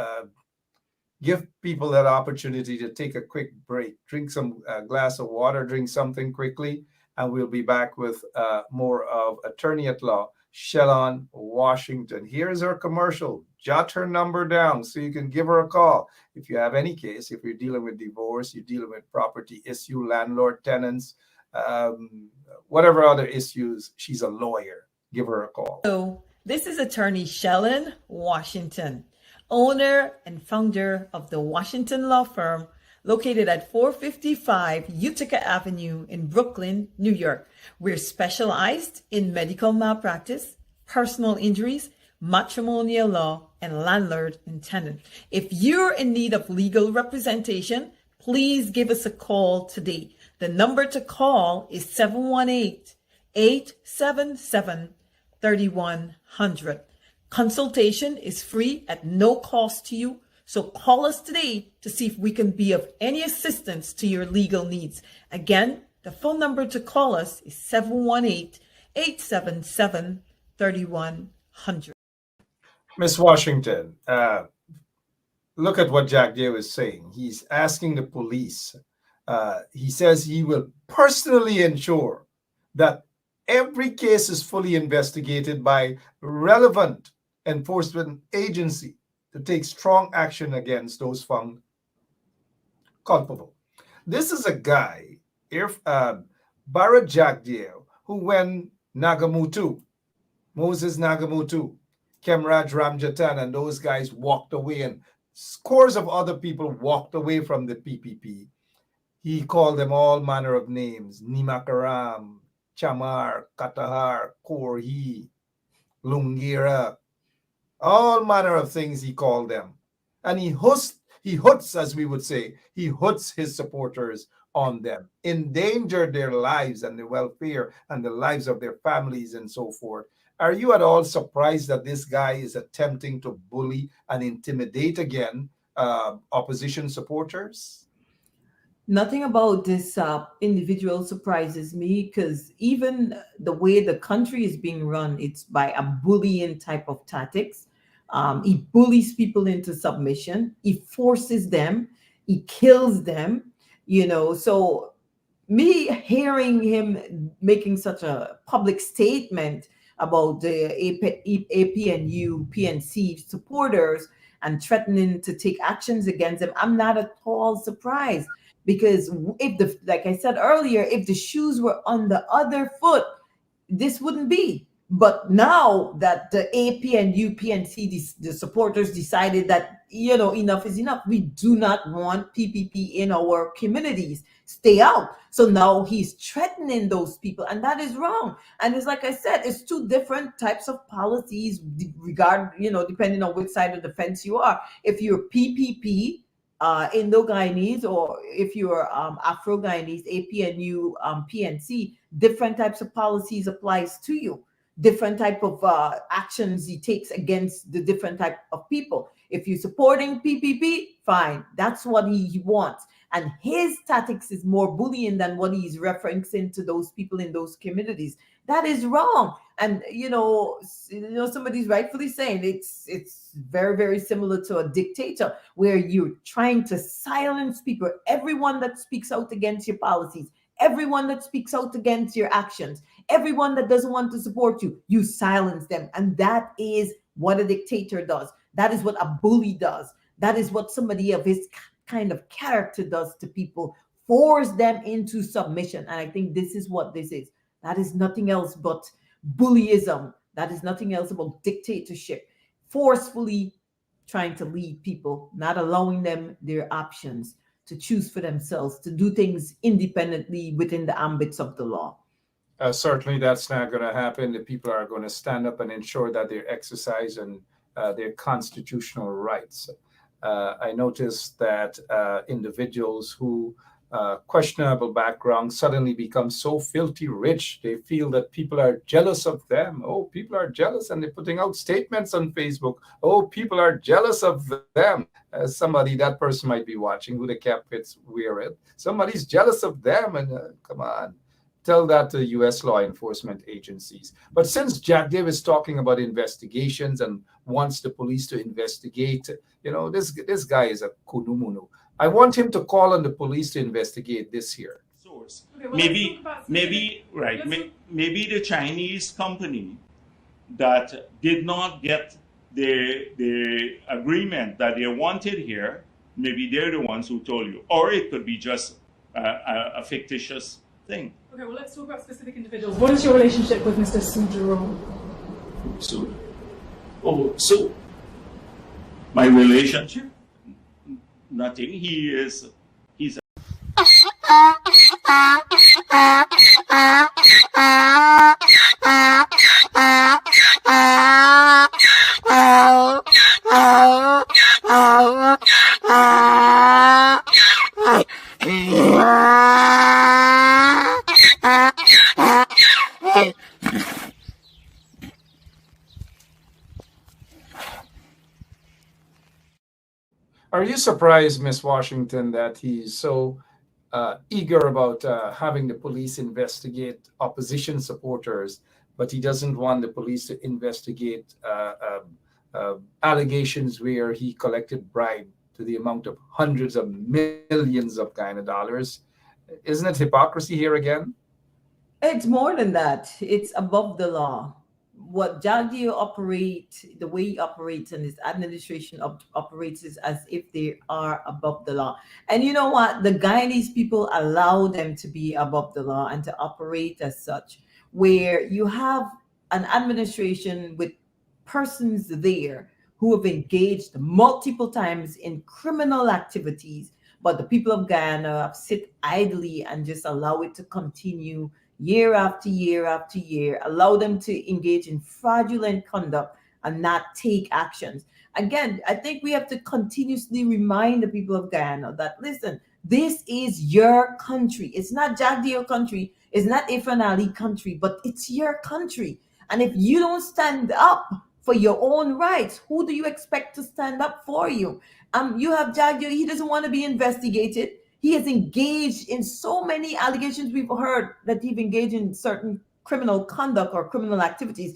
give people that opportunity to take a quick break, drink some glass of water, drink something quickly, and we'll be back with more of Attorney at Law, Shelon Washington. Here's her commercial. Jot her number down so you can give her a call. If you have any case, if you're dealing with divorce, you're dealing with property issue, landlord, tenants, whatever other issues, she's a lawyer. Give her a call. So this is Attorney Shelon Washington, owner and founder of the Washington Law Firm, located at 455 Utica Avenue in Brooklyn, New York. We're specialized in medical malpractice, personal injuries, matrimonial law, and landlord and tenant. If you're in need of legal representation, please give us a call today. The number to call is 718-877-3100. Consultation is free at no cost to you. So call us today to see if we can be of any assistance to your legal needs. Again, the phone number to call us is 718-877-3100. Miss Washington, look at what Jagdeo is saying. He's asking the police. He says he will personally ensure that every case is fully investigated by relevant enforcement agency to take strong action against those found culpable. This is a guy, Barra Jagdeo, who when Moses Nagamutu, Kemraj Ramjatan, and those guys walked away, and scores of other people walked away from the PPP. He called them all manner of names: Nimakaram, Chamar, Katahar, Korhi, Lungira, all manner of things he called them. And he hoots, as we would say, he hoots his supporters on them, endangered their lives and the welfare and the lives of their families and so forth. Are you at all surprised that this guy is attempting to bully and intimidate again opposition supporters? Nothing about this individual surprises me, because even the way the country is being run, it's by a bullying type of tactics. He bullies people into submission. He forces them. He kills them. So me hearing him making such a public statement about the APNU, PNC supporters and threatening to take actions against them, I'm not at all surprised. Because like I said earlier, if the shoes were on the other foot, this wouldn't be. But now that the APNU, PNC, the supporters decided that, enough is enough. We do not want PPP in our communities. Stay out. So now he's threatening those people, and that is wrong. And it's like I said, it's two different types of policies depending on which side of the fence you are. If you're PPP, Indo-Guyanese, or if you're Afro-Guyanese, APNU, PNC, different types of policies applies to you. different type of actions he takes against the different type of people. If you're supporting PPP, fine, that's what he wants. And his tactics is more bullying than what he's referencing to those people in those communities. That is wrong. And somebody's rightfully saying it's very, very similar to a dictator where you're trying to silence people, everyone that speaks out against your policies, everyone that speaks out against your actions, everyone that doesn't want to support you, you silence them. And that is what a dictator does. That is what a bully does. That is what somebody of his kind of character does to people, force them into submission. And I think this is what this is. That is nothing else but bullyism. That is nothing else but dictatorship, forcefully trying to lead people, not allowing them their options to choose for themselves, to do things independently within the ambits of the law. Certainly, that's not going to happen. The people are going to stand up and ensure that they exercise and their constitutional rights. I noticed that individuals who questionable background suddenly become so filthy rich. They feel that people are jealous of them. Oh, people are jealous, and they're putting out statements on Facebook. Oh, people are jealous of them. Somebody, that person might be watching who the cap fits wear it. Somebody's jealous of them, and come on. Tell that to U.S. law enforcement agencies. But since Jagdeo is talking about investigations and wants the police to investigate, this guy is a kudumunu. I want him to call on the police to investigate this here. Source. Okay, well, Maybe the Chinese company that did not get the agreement that they wanted here, maybe they're the ones who told you, or it could be just a fictitious thing. Okay, well, let's talk about specific individuals. What is your relationship with Mr. Sujiro? So my relationship? Nothing. He's Are you surprised, Miss Washington, that he's so eager about having the police investigate opposition supporters, but he doesn't want the police to investigate allegations where he collected bribe to the amount of hundreds of millions of Guyana dollars? Isn't it hypocrisy here again? It's more than that. It's above the law. What Jagdeo operates, the way he operates and his administration operates is as if they are above the law. And you know what? The Guyanese people allow them to be above the law and to operate as such, where you have an administration with persons there who have engaged multiple times in criminal activities, but the people of Guyana sit idly and just allow it to continue year after year after year, allow them to engage in fraudulent conduct and not take actions. Again, I think we have to continuously remind the people of Guyana that, listen, this is your country. It's not Jagdeo country. It's not Ifan Ali country, but it's your country. And if you don't stand up for your own rights, who do you expect to stand up for you? You have Jagdeo. He doesn't want to be investigated. He has engaged in so many allegations. We've heard that he's engaged in certain criminal conduct or criminal activities.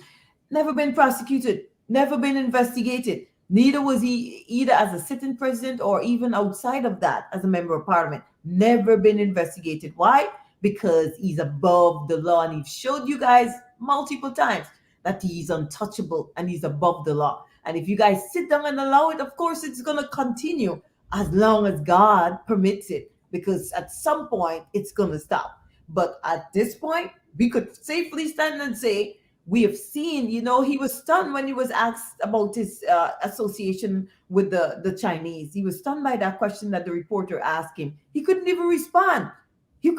Never been prosecuted, never been investigated. Neither was he either as a sitting president or even outside of that as a member of parliament. Never been investigated. Why? Because he's above the law. And he's showed you guys multiple times that he's untouchable and he's above the law. And if you guys sit down and allow it, of course, it's going to continue as long as God permits it. Because at some point it's going to stop. But at this point, we could safely stand and say, we have seen, he was stunned when he was asked about his association with the Chinese. He was stunned by that question that the reporter asked him. He couldn't even respond. He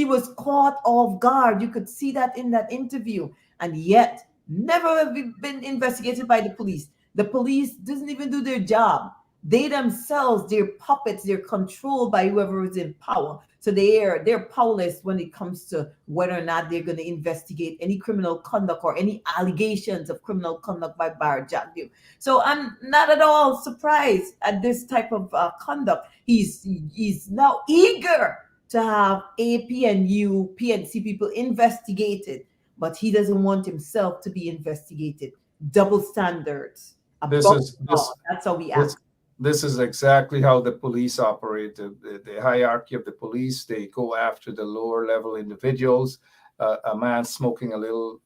was caught off guard. You could see that in that interview. And yet, never have been investigated by the police. The police doesn't even do their job. they themselves, they're puppets, they're controlled by whoever is in power. So they're powerless when it comes to whether or not they're going to investigate any criminal conduct or any allegations of criminal conduct by Bar Jagdeo. So I'm not at all surprised at this type of conduct. He's now eager to have APNU, PNC people investigated, but he doesn't want himself to be investigated. Double standards This above is law. this That's how we this act. this is exactly how the police operate. The hierarchy of the police, they go after the lower level individuals. A man smoking a little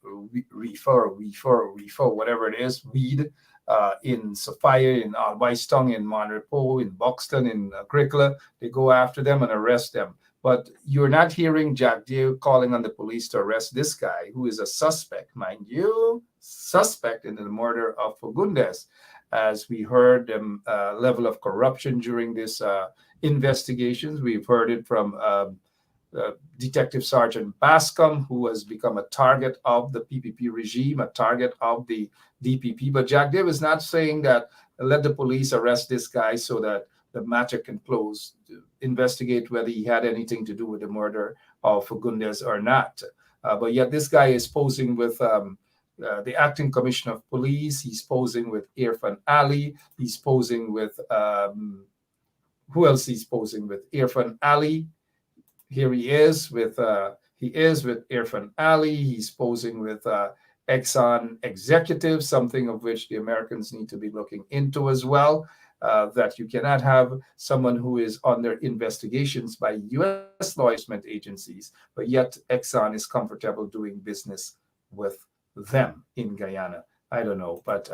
reefer, whatever it is, weed, in Sophia, in Albaiston, in Monrepo, in Buxton, in Cricla, they go after them and arrest them. But you're not hearing Jagdeo calling on the police to arrest this guy, who is a suspect, mind you, suspect in the murder of Fagundes. As we heard the level of corruption during this investigations, we've heard it from Detective Sergeant Bascom, who has become a target of the PPP regime, a target of the DPP. But Jagdeo is not saying that let the police arrest this guy so that the matter can close, to investigate whether he had anything to do with the murder of Fagundes or not. But yet this guy is posing with the acting commissioner of police. He's posing with Irfan Ali. He's posing with who else? He's posing with Irfan Ali. Here he is with Irfan Ali. He's posing with Exxon executives, something of which the Americans need to be looking into as well. That you cannot have someone who is under investigations by U.S. law enforcement agencies, but yet Exxon is comfortable doing business with them in Guyana. I don't know, but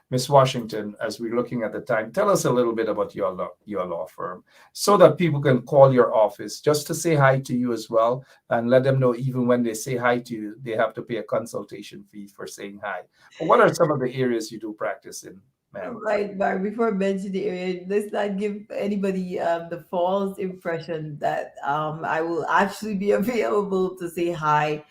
Ms. Washington, as we're looking at the time, tell us a little bit about your law firm, so that people can call your office just to say hi to you as well, and let them know even when they say hi to you, they have to pay a consultation fee for saying hi. But what are some of the areas you do practice in, ma'am? Right, but before I mention the area, let's not give anybody the false impression that I will actually be available to say hi.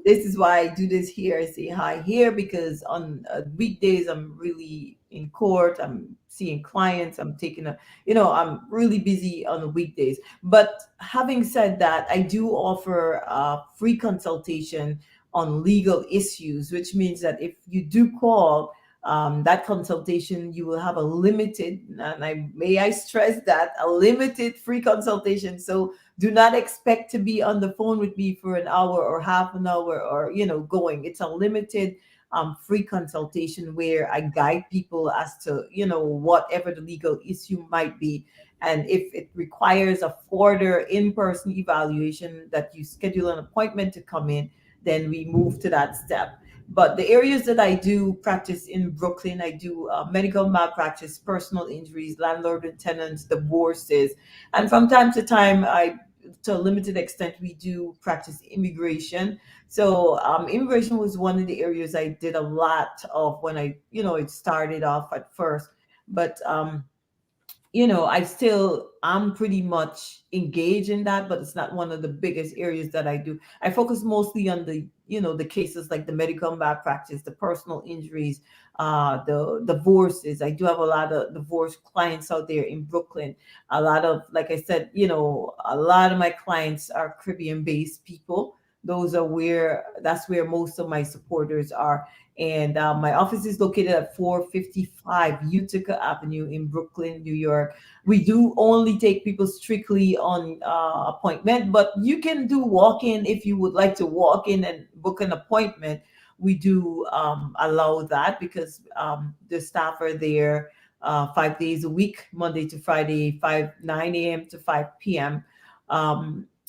This is why I do this here. I say hi here because on weekdays I'm really in court. I'm seeing clients. I'm taking I'm really busy on the weekdays. But having said that, I do offer free consultation on legal issues, which means that if you do call, that consultation, you will have a limited, and I stress that, a limited free consultation. So do not expect to be on the phone with me for an hour or half an hour or going. It's a limited free consultation where I guide people as to whatever the legal issue might be. And if it requires a further in-person evaluation, that you schedule an appointment to come in, then we move to that step. But the areas that I do practice in Brooklyn, I do medical malpractice, personal injuries, landlord and tenants, divorces, and from time to time, to a limited extent, we do practice immigration. So immigration was one of the areas I did a lot of when it started off at first. But I'm pretty much engaged in that, but it's not one of the biggest areas that I do. I focus mostly on the cases like the medical malpractice, the personal injuries, the divorces. I do have a lot of divorce clients out there in Brooklyn. A lot of, like I said, a lot of my clients are Caribbean-based people. That's where most of my supporters are. And my office is located at 455 Utica Avenue in Brooklyn, New York. We do only take people strictly on appointment, but you can do walk-in if you would like to walk in and book an appointment. We do allow that because the staff are there 5 days a week, Monday to Friday, 9 a.m. to 5 p.m.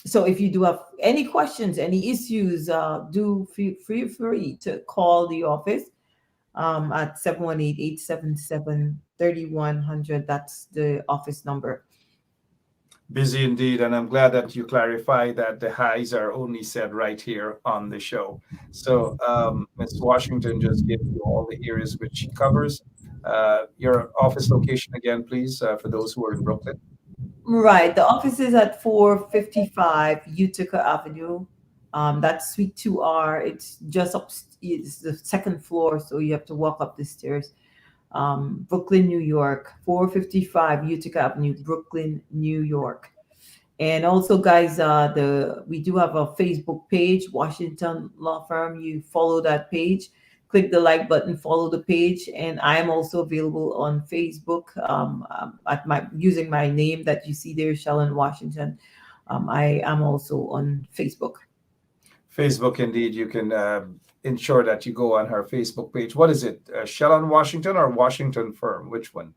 So if you do have any questions, any issues, do feel free to call the office at 718-877-3100. That's the office number. Busy indeed, and I'm glad that you clarify that the highs are only said right here on the show. So Ms. Washington just gave you all the areas which she covers. Your office location again, please, for those who are in Brooklyn. Right. The office is at 455 Utica Avenue. That's Suite 2R. It's just up. It's the second floor, so you have to walk up the stairs. Brooklyn, New York, 455 Utica Avenue, Brooklyn, New York. And also, guys, we do have a Facebook page, Washington Law Firm. You follow that page, click the like button, follow the page, and I am also available on Facebook using my name that you see there, Shellen Washington. I am also on Facebook. Facebook, indeed. You can ensure that you go on her Facebook page. What is it? Shellen Washington or Washington Firm? Which one?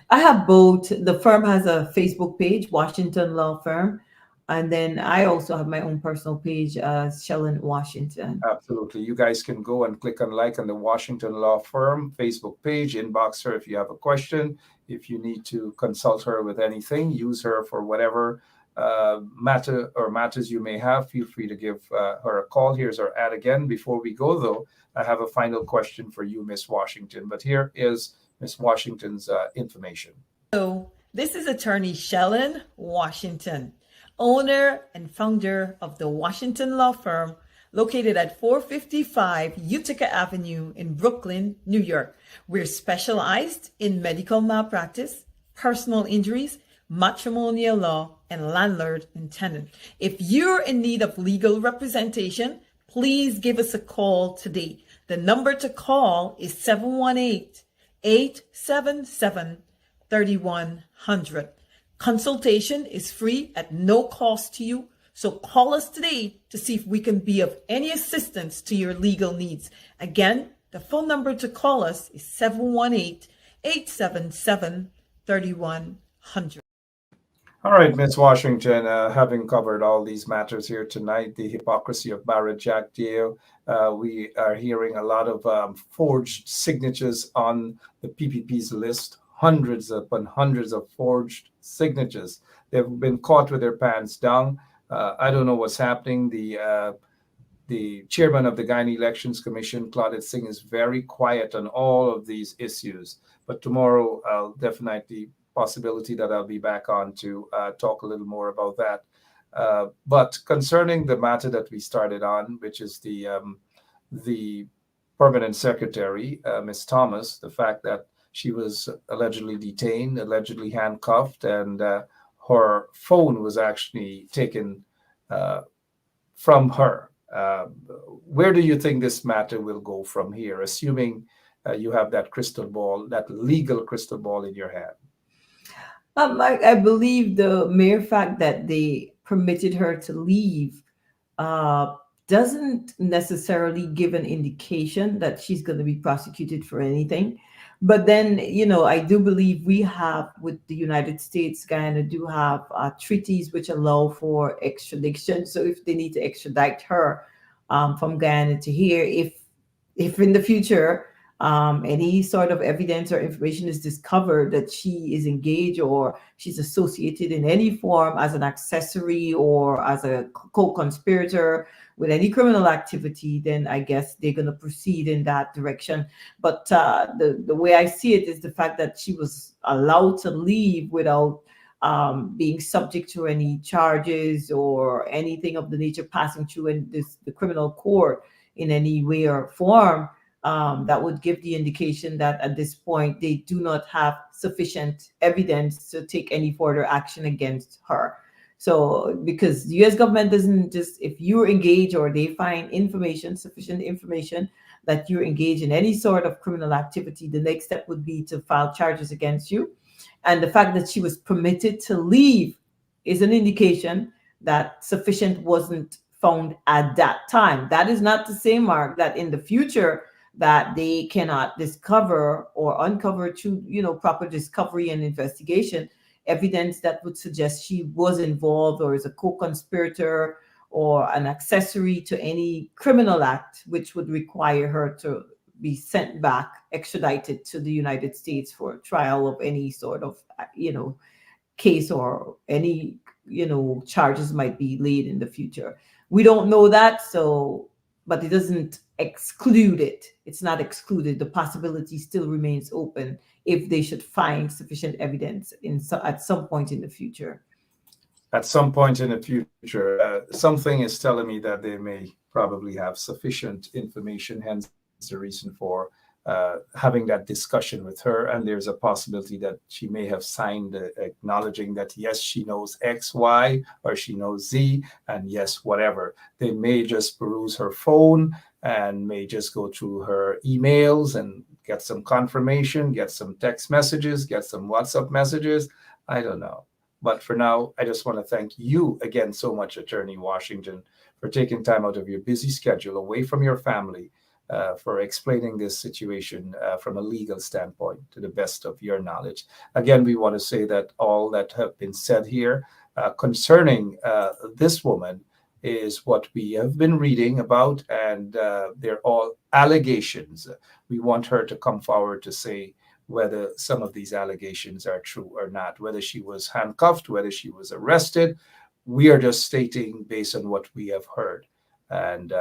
I have both. The firm has a Facebook page, Washington Law Firm, and then I also have my own personal page, Shellen Washington. Absolutely. You guys can go and click on like on the Washington Law Firm Facebook page, inbox her if you have a question. If you need to consult her with anything, use her for whatever matters you may have. Feel free to give her a call. Here's our ad again. Before we go, though, I have a final question for you, Miss Washington. But here is Miss Washington's information. So this is attorney Shellen Washington, owner and founder of the Washington Law Firm, located at 455 Utica Avenue in Brooklyn, New York. We're specialized in medical malpractice, personal injuries, matrimonial law, and landlord and tenant. If you're in need of legal representation, please give us a call today. The number to call is 718-877-3100. Consultation is free at no cost to you. So call us today to see if we can be of any assistance to your legal needs. Again, the phone number to call us is 718-877-3100. All right, Ms. Washington, having covered all these matters here tonight, the hypocrisy of Barrett Jagdeo, we are hearing a lot of forged signatures on the PPP's list, hundreds upon hundreds of forged signatures. They've been caught with their pants down. I don't know what's happening. The chairman of the Guyana Elections Commission, Claudette Singh, is very quiet on all of these issues. But tomorrow, I'll definitely possibility that I'll be back on to talk a little more about that. But concerning the matter that we started on, which is the permanent secretary, Ms. Thomas, the fact that she was allegedly detained, allegedly handcuffed, and her phone was actually taken from her. Where do you think this matter will go from here, assuming you have that crystal ball, that legal crystal ball in your hand? I believe the mere fact that they permitted her to leave doesn't necessarily give an indication that she's going to be prosecuted for anything. But then, I do believe we have, with the United States, Guyana do have treaties which allow for extradition. So if they need to extradite her from Guyana to here, if in the future any sort of evidence or information is discovered that she is engaged or she's associated in any form as an accessory or as a co-conspirator with any criminal activity, then I guess they're going to proceed in that direction. But the way I see it is the fact that she was allowed to leave without being subject to any charges or anything of the nature passing through the criminal court in any way or form. That would give the indication that at this point they do not have sufficient evidence to take any further action against her. So because the U.S. government doesn't just, if you engage or they find sufficient information that you're engaged in any sort of criminal activity, the next step would be to file charges against you. And the fact that she was permitted to leave is an indication that sufficient wasn't found at that time. That is not to say, Mark, that in the future that they cannot discover or uncover through, proper discovery and investigation, evidence that would suggest she was involved or is a co-conspirator or an accessory to any criminal act, which would require her to be sent back, extradited to the United States for trial of any sort of, case or any, charges might be laid in the future. We don't know that, but it doesn't exclude it. It's not excluded. The possibility still remains open if they should find sufficient evidence at some point in the future. At some point in the future, something is telling me that they may probably have sufficient information, hence the reason for having that discussion with her, and there's a possibility that she may have signed acknowledging that yes, she knows X, Y, or she knows Z, and yes, whatever. They may just peruse her phone and may just go through her emails and get some confirmation, get some text messages, get some WhatsApp messages. I don't know. But for now, I just want to thank you again so much, Attorney Washington, for taking time out of your busy schedule away from your family, for explaining this situation from a legal standpoint to the best of your knowledge. Again, we want to say that all that have been said here concerning this woman is what we have been reading about, and they're all allegations. We want her to come forward to say whether some of these allegations are true or not, whether she was handcuffed, whether she was arrested. We are just stating based on what we have heard. And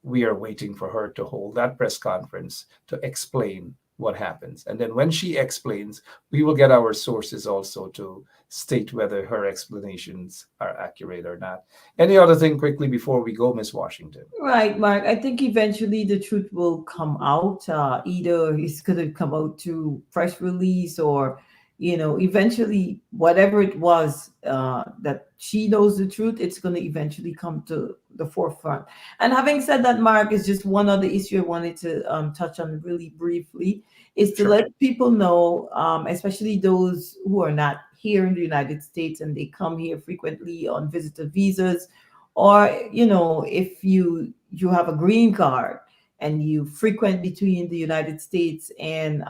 we are waiting for her to hold that press conference to explain what happens. And then when she explains, we will get our sources also to state whether her explanations are accurate or not. Any other thing quickly before we go, Ms. Washington? Right, Mark. I think eventually the truth will come out. Either it's going to come out to press release, or, eventually whatever it was that she knows the truth, it's going to eventually come to the forefront. And having said that, Mark, is just one other issue I wanted to touch on really briefly, is to Sure. let people know, especially those who are not here in the United States and they come here frequently on visitor visas, or if you have a green card and you frequent between the United States and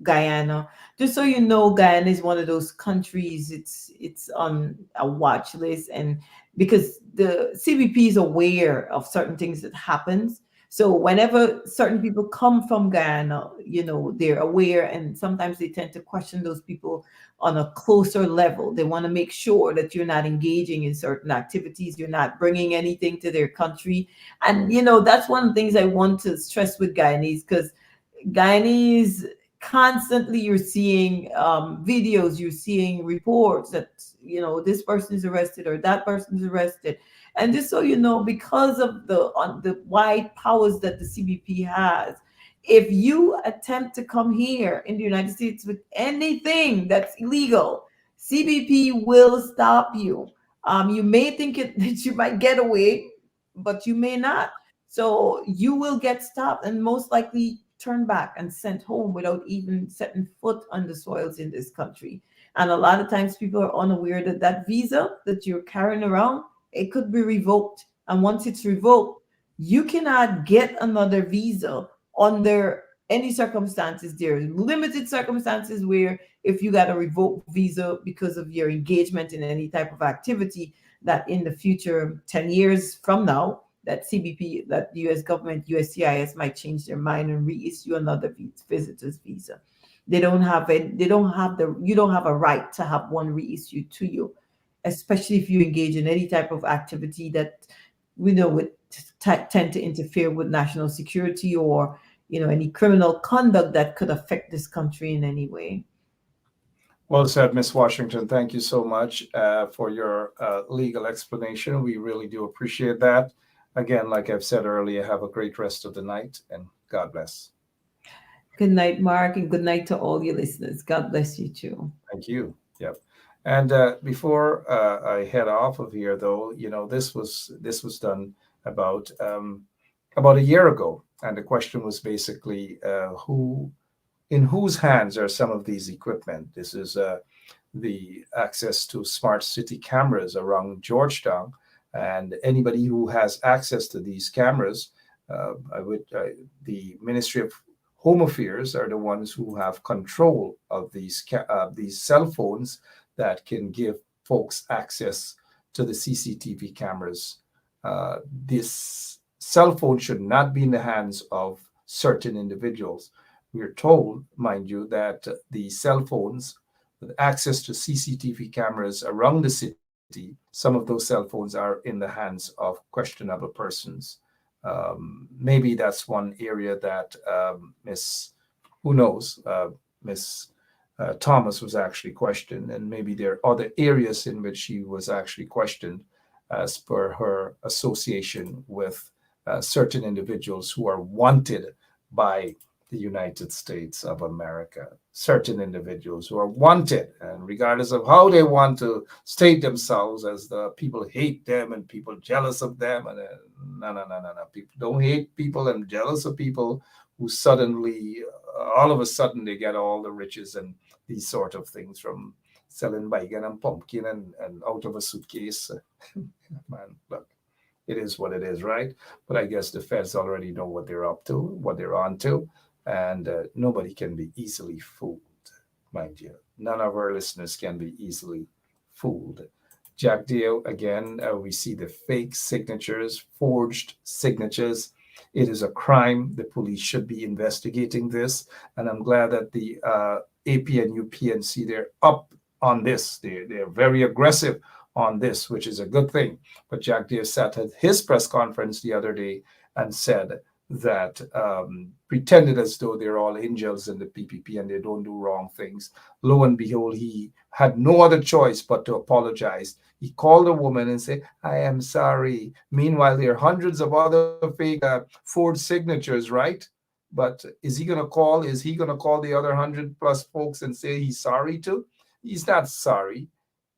Guyana. Just so you know, Guyana is one of those countries. It's on a watch list, and because the CBP is aware of certain things that happens. So whenever certain people come from Guyana, they're aware, and sometimes they tend to question those people on a closer level. They want to make sure that you're not engaging in certain activities, you're not bringing anything to their country. And, that's one of the things I want to stress with Guyanese, because Guyanese constantly, you're seeing videos, you're seeing reports that, this person is arrested or that person is arrested. And just so you know, because of the wide powers that the CBP has, if you attempt to come here in the United States with anything that's illegal, CBP will stop you. You may think that you might get away, but you may not. So you will get stopped and most likely turned back and sent home without even setting foot on the soils in this country. And a lot of times people are unaware that that visa that you're carrying around, it could be revoked. And once it's revoked, you cannot get another visa under any circumstances. There are limited circumstances where if you got a revoked visa because of your engagement in any type of activity, that in the future, 10 years from now, that CBP, that the US government, USCIS might change their mind and reissue another visitor's visa. You don't have a right to have one reissued to you, especially if you engage in any type of activity that we know would tend to interfere with national security, or any criminal conduct that could affect this country in any way. Well said, Ms. Washington. Thank you so much for your legal explanation. We really do appreciate that. Again, like I've said earlier, have a great rest of the night, and God bless. Good night, Mark, and good night to all your listeners. God bless you too. Thank you. Yep. And before I head off of here, though, this was done about a year ago, and the question was basically in whose hands are some of these equipment? This is the access to smart city cameras around Georgetown, and anybody who has access to these cameras, the Ministry of Home Affairs are the ones who have control of these cell phones that can give folks access to the CCTV cameras. This cell phone should not be in the hands of certain individuals. We're told, mind you, that the cell phones with access to CCTV cameras around the city, some of those cell phones are in the hands of questionable persons. Maybe that's one area that Miss Thomas was actually questioned, and maybe there are other areas in which she was actually questioned as per her association with certain individuals who are wanted by the United States of America. Certain individuals who are wanted, and regardless of how they want to state themselves as the people hate them and people jealous of them, and no. People don't hate people and jealous of people who suddenly, all of a sudden, they get all the riches and these sort of things from selling bacon and pumpkin and out of a suitcase. Man, look, it is what it is, right? But I guess the feds already know what they're up to, what they're on to, and nobody can be easily fooled, mind you. None of our listeners can be easily fooled. Jagdeo, again, we see the fake signatures, forged signatures. It is a crime. The police should be investigating this, and I'm glad that the AP and UPNC, they're up on this. They're very aggressive on this, which is a good thing. But Jagdeo sat at his press conference the other day and said that pretended as though they're all angels in the PPP and they don't do wrong things. Lo and behold, he had no other choice but to apologize. He called a woman and said, "I am sorry." Meanwhile, there are hundreds of other fake forged signatures, right? But is he going to call the other 100+ folks and say he's sorry too? He's not sorry.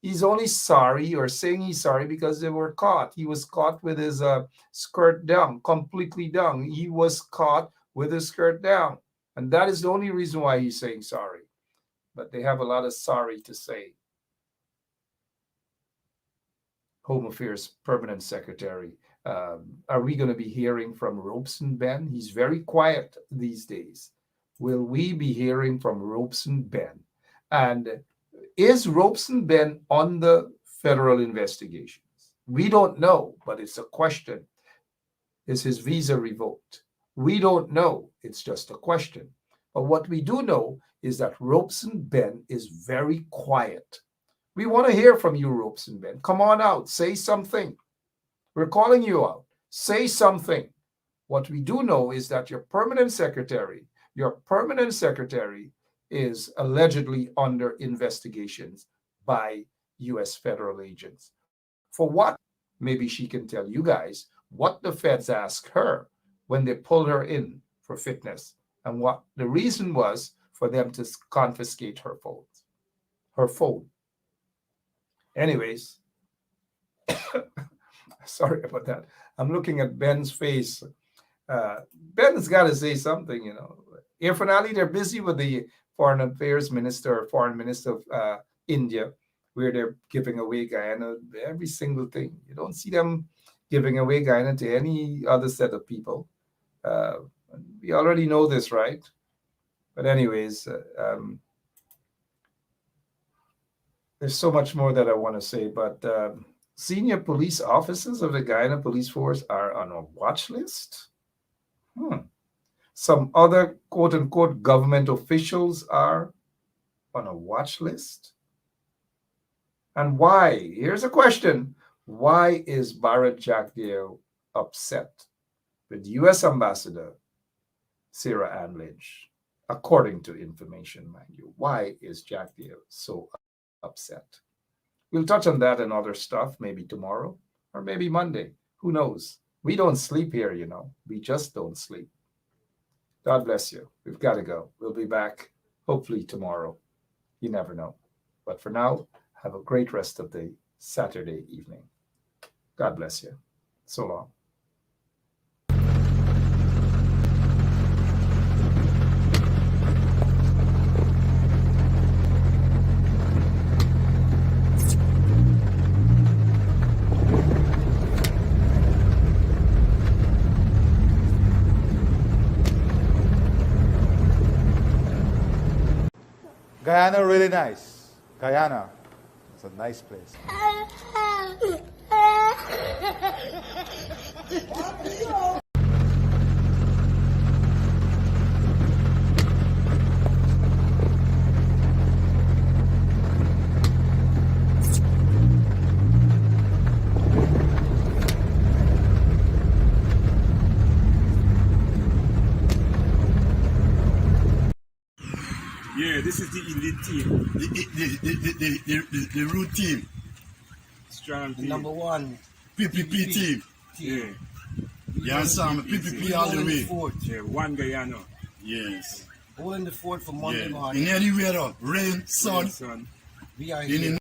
He's only sorry or saying he's sorry because they were caught. He was caught with his skirt down, completely down. He was caught with his skirt down. And that is the only reason why he's saying sorry. But they have a lot of sorry to say. Home Affairs Permanent Secretary. Are we going to be hearing from Robeson Ben? He's very quiet these days. Will we be hearing from Robeson Ben? And is Robeson Ben on the federal investigations? We don't know, but it's a question. Is his visa revoked? We don't know. It's just a question. But what we do know is that Robeson Ben is very quiet. We want to hear from you, Robeson Ben. Come on out. Say something. We're calling you out. Say something. What we do know is that your permanent secretary is allegedly under investigations by U.S. federal agents. For what? Maybe she can tell you guys what the feds asked her when they pulled her in for fitness and what the reason was for them to confiscate her phone. Anyways, sorry about that. I'm looking at Ben's face. Ben's got to say something, you know. Irfan, they're busy with the Foreign Affairs Minister or Foreign Minister of India, where they're giving away Guyana, every single thing. You don't see them giving away Guyana to any other set of people. We already know this, right? But anyways, there's so much more that I want to say, but senior police officers of the Guyana Police Force are on a watch list. Some other quote-unquote government officials are on a watch list. And why? Here's a question. Why is Bharat Jagdeo upset with U.S. Ambassador Sarah Ann Lynch? According to information, mind you, why is Jagdeo so upset? We'll touch on that and other stuff maybe tomorrow or maybe Monday. Who knows? We don't sleep here, you know. We just don't sleep. God bless you. We've got to go. We'll be back hopefully tomorrow. You never know. But for now, have a great rest of the Saturday evening. God bless you. So long. Guyana, really nice. Guyana, it's a nice place. Yeah, this is the elite team. The root team. Strong The team. number one PPP team. Yeah. You understand me? PPP all the way. Fort. Yeah, one Guyana. Yes. Holding the fort for Monday Yeah. morning. In any weather, rain, sun, Son. We are in here. the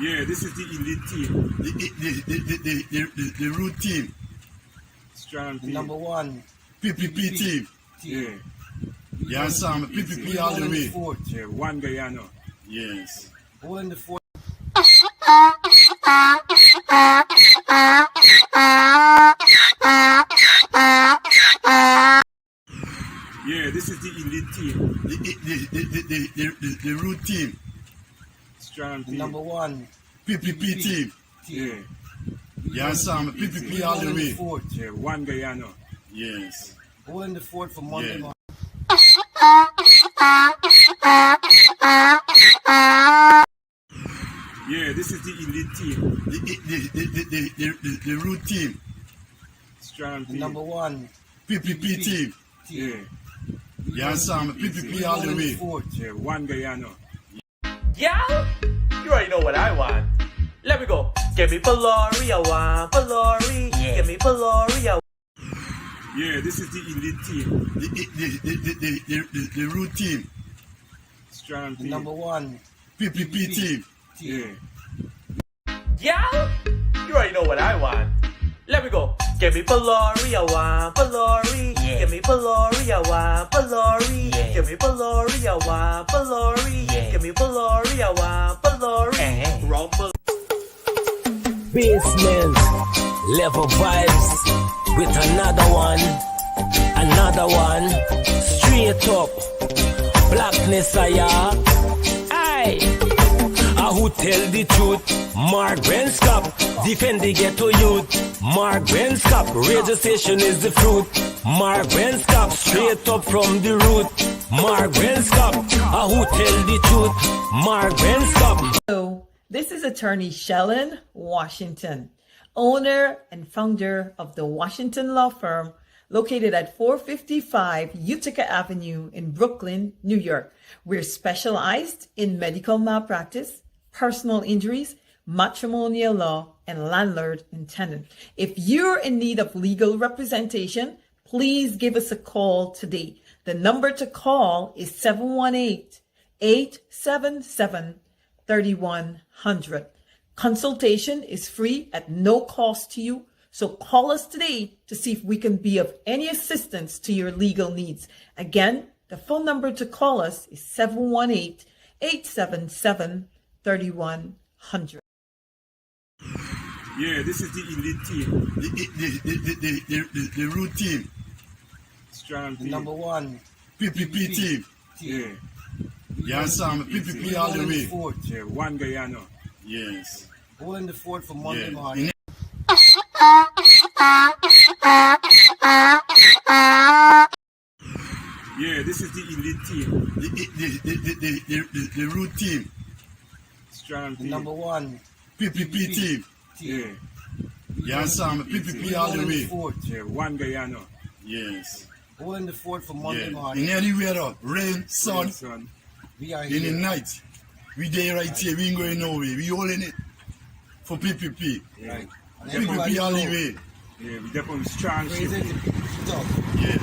Yeah, this is the elite team. the root team, Strong The team. number one PPP team. Yeah, You understand me? PPP all the holding the way. fort. yeah, one Guyana. Yes. Holding the fort. Yeah, this is the elite team. The root team, Strong The team. number one PPP team. Yeah, You understand me? PPP all the holding the way. fort. yeah, one Guyana. Yes. Holding the fort for Monday Yeah. morning. Yeah, this is the elite team. The root team, Strong The team. number one PPP team. Yeah, You understand me? PPP all the holding the way. fort. yeah, one Guyana. Gal, you already know what I want. Let me go. Give me Polari, I want Polari. Give me Polari, I want. Yeah, this is the elite team. The root team, Strong The team. number one PPP team. Yeah, Gal, you already know what I want. Let me go. Give me Polari, I want Polari. Give me Polari, I want Polari. Give me Polari, I want Polari. Give me Polari, I want Polari. Rumble. Basement level vibes with another one, straight up blackness aye. Who tell the truth? Mark Benscop, defend the ghetto youth. Mark Benscop, radio station is the fruit. Mark Benscop, straight up from the root. Mark Benscop, who tell the truth? Mark Benscop. Hello, this is attorney Shellen Washington, owner and founder of the Washington Law Firm, located at 455 Utica Avenue in Brooklyn, New York. We're specialized in medical malpractice, personal injuries, matrimonial law, and landlord and tenant. If you're in need of legal representation, please give us a call today. The number to call is 718-877-3100. Consultation is free at no cost to you. So call us today to see if we can be of any assistance to your legal needs. Again, the phone number to call us is 718-877-3100. yeah, this is the elite team. The root team, Strong The team. number one PPP team. Yeah, You understand me? PPP all the holding the way. fort. yeah, one Guyana. Yes. Holding the fort for Monday Yeah. morning. Yeah, this is the elite team. The root team, Strong The team. number one PPP team. Yeah, You understand me? PPP all the holding the way. fort. yeah, one Guyana. Yes. Holding the fort for Monday Yeah. morning. In any weather, rain, sun, Son. We are in the here. night, we there right here. We ain't going nowhere. We holding it for PPP. Yeah, And everybody PPP all the know. way. yeah, we definitely strong Praise ship. it, dog. Yes.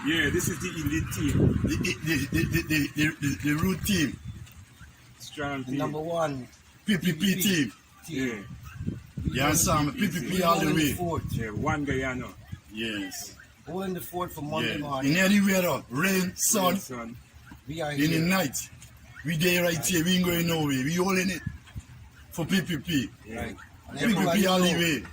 Yeah, this is the elite team. The root team, Strong The team. number one PPP team. Yeah, You understand me? PPP all the holding the way. fort. yeah, one Guyana. Yes. Holding the fort for Monday Yeah. morning. In any weather, rain, sun, Son. We are in the here. night, we there right here. We ain't going nowhere. We holding it for PPP. Yeah, And everybody PPP all the know. way.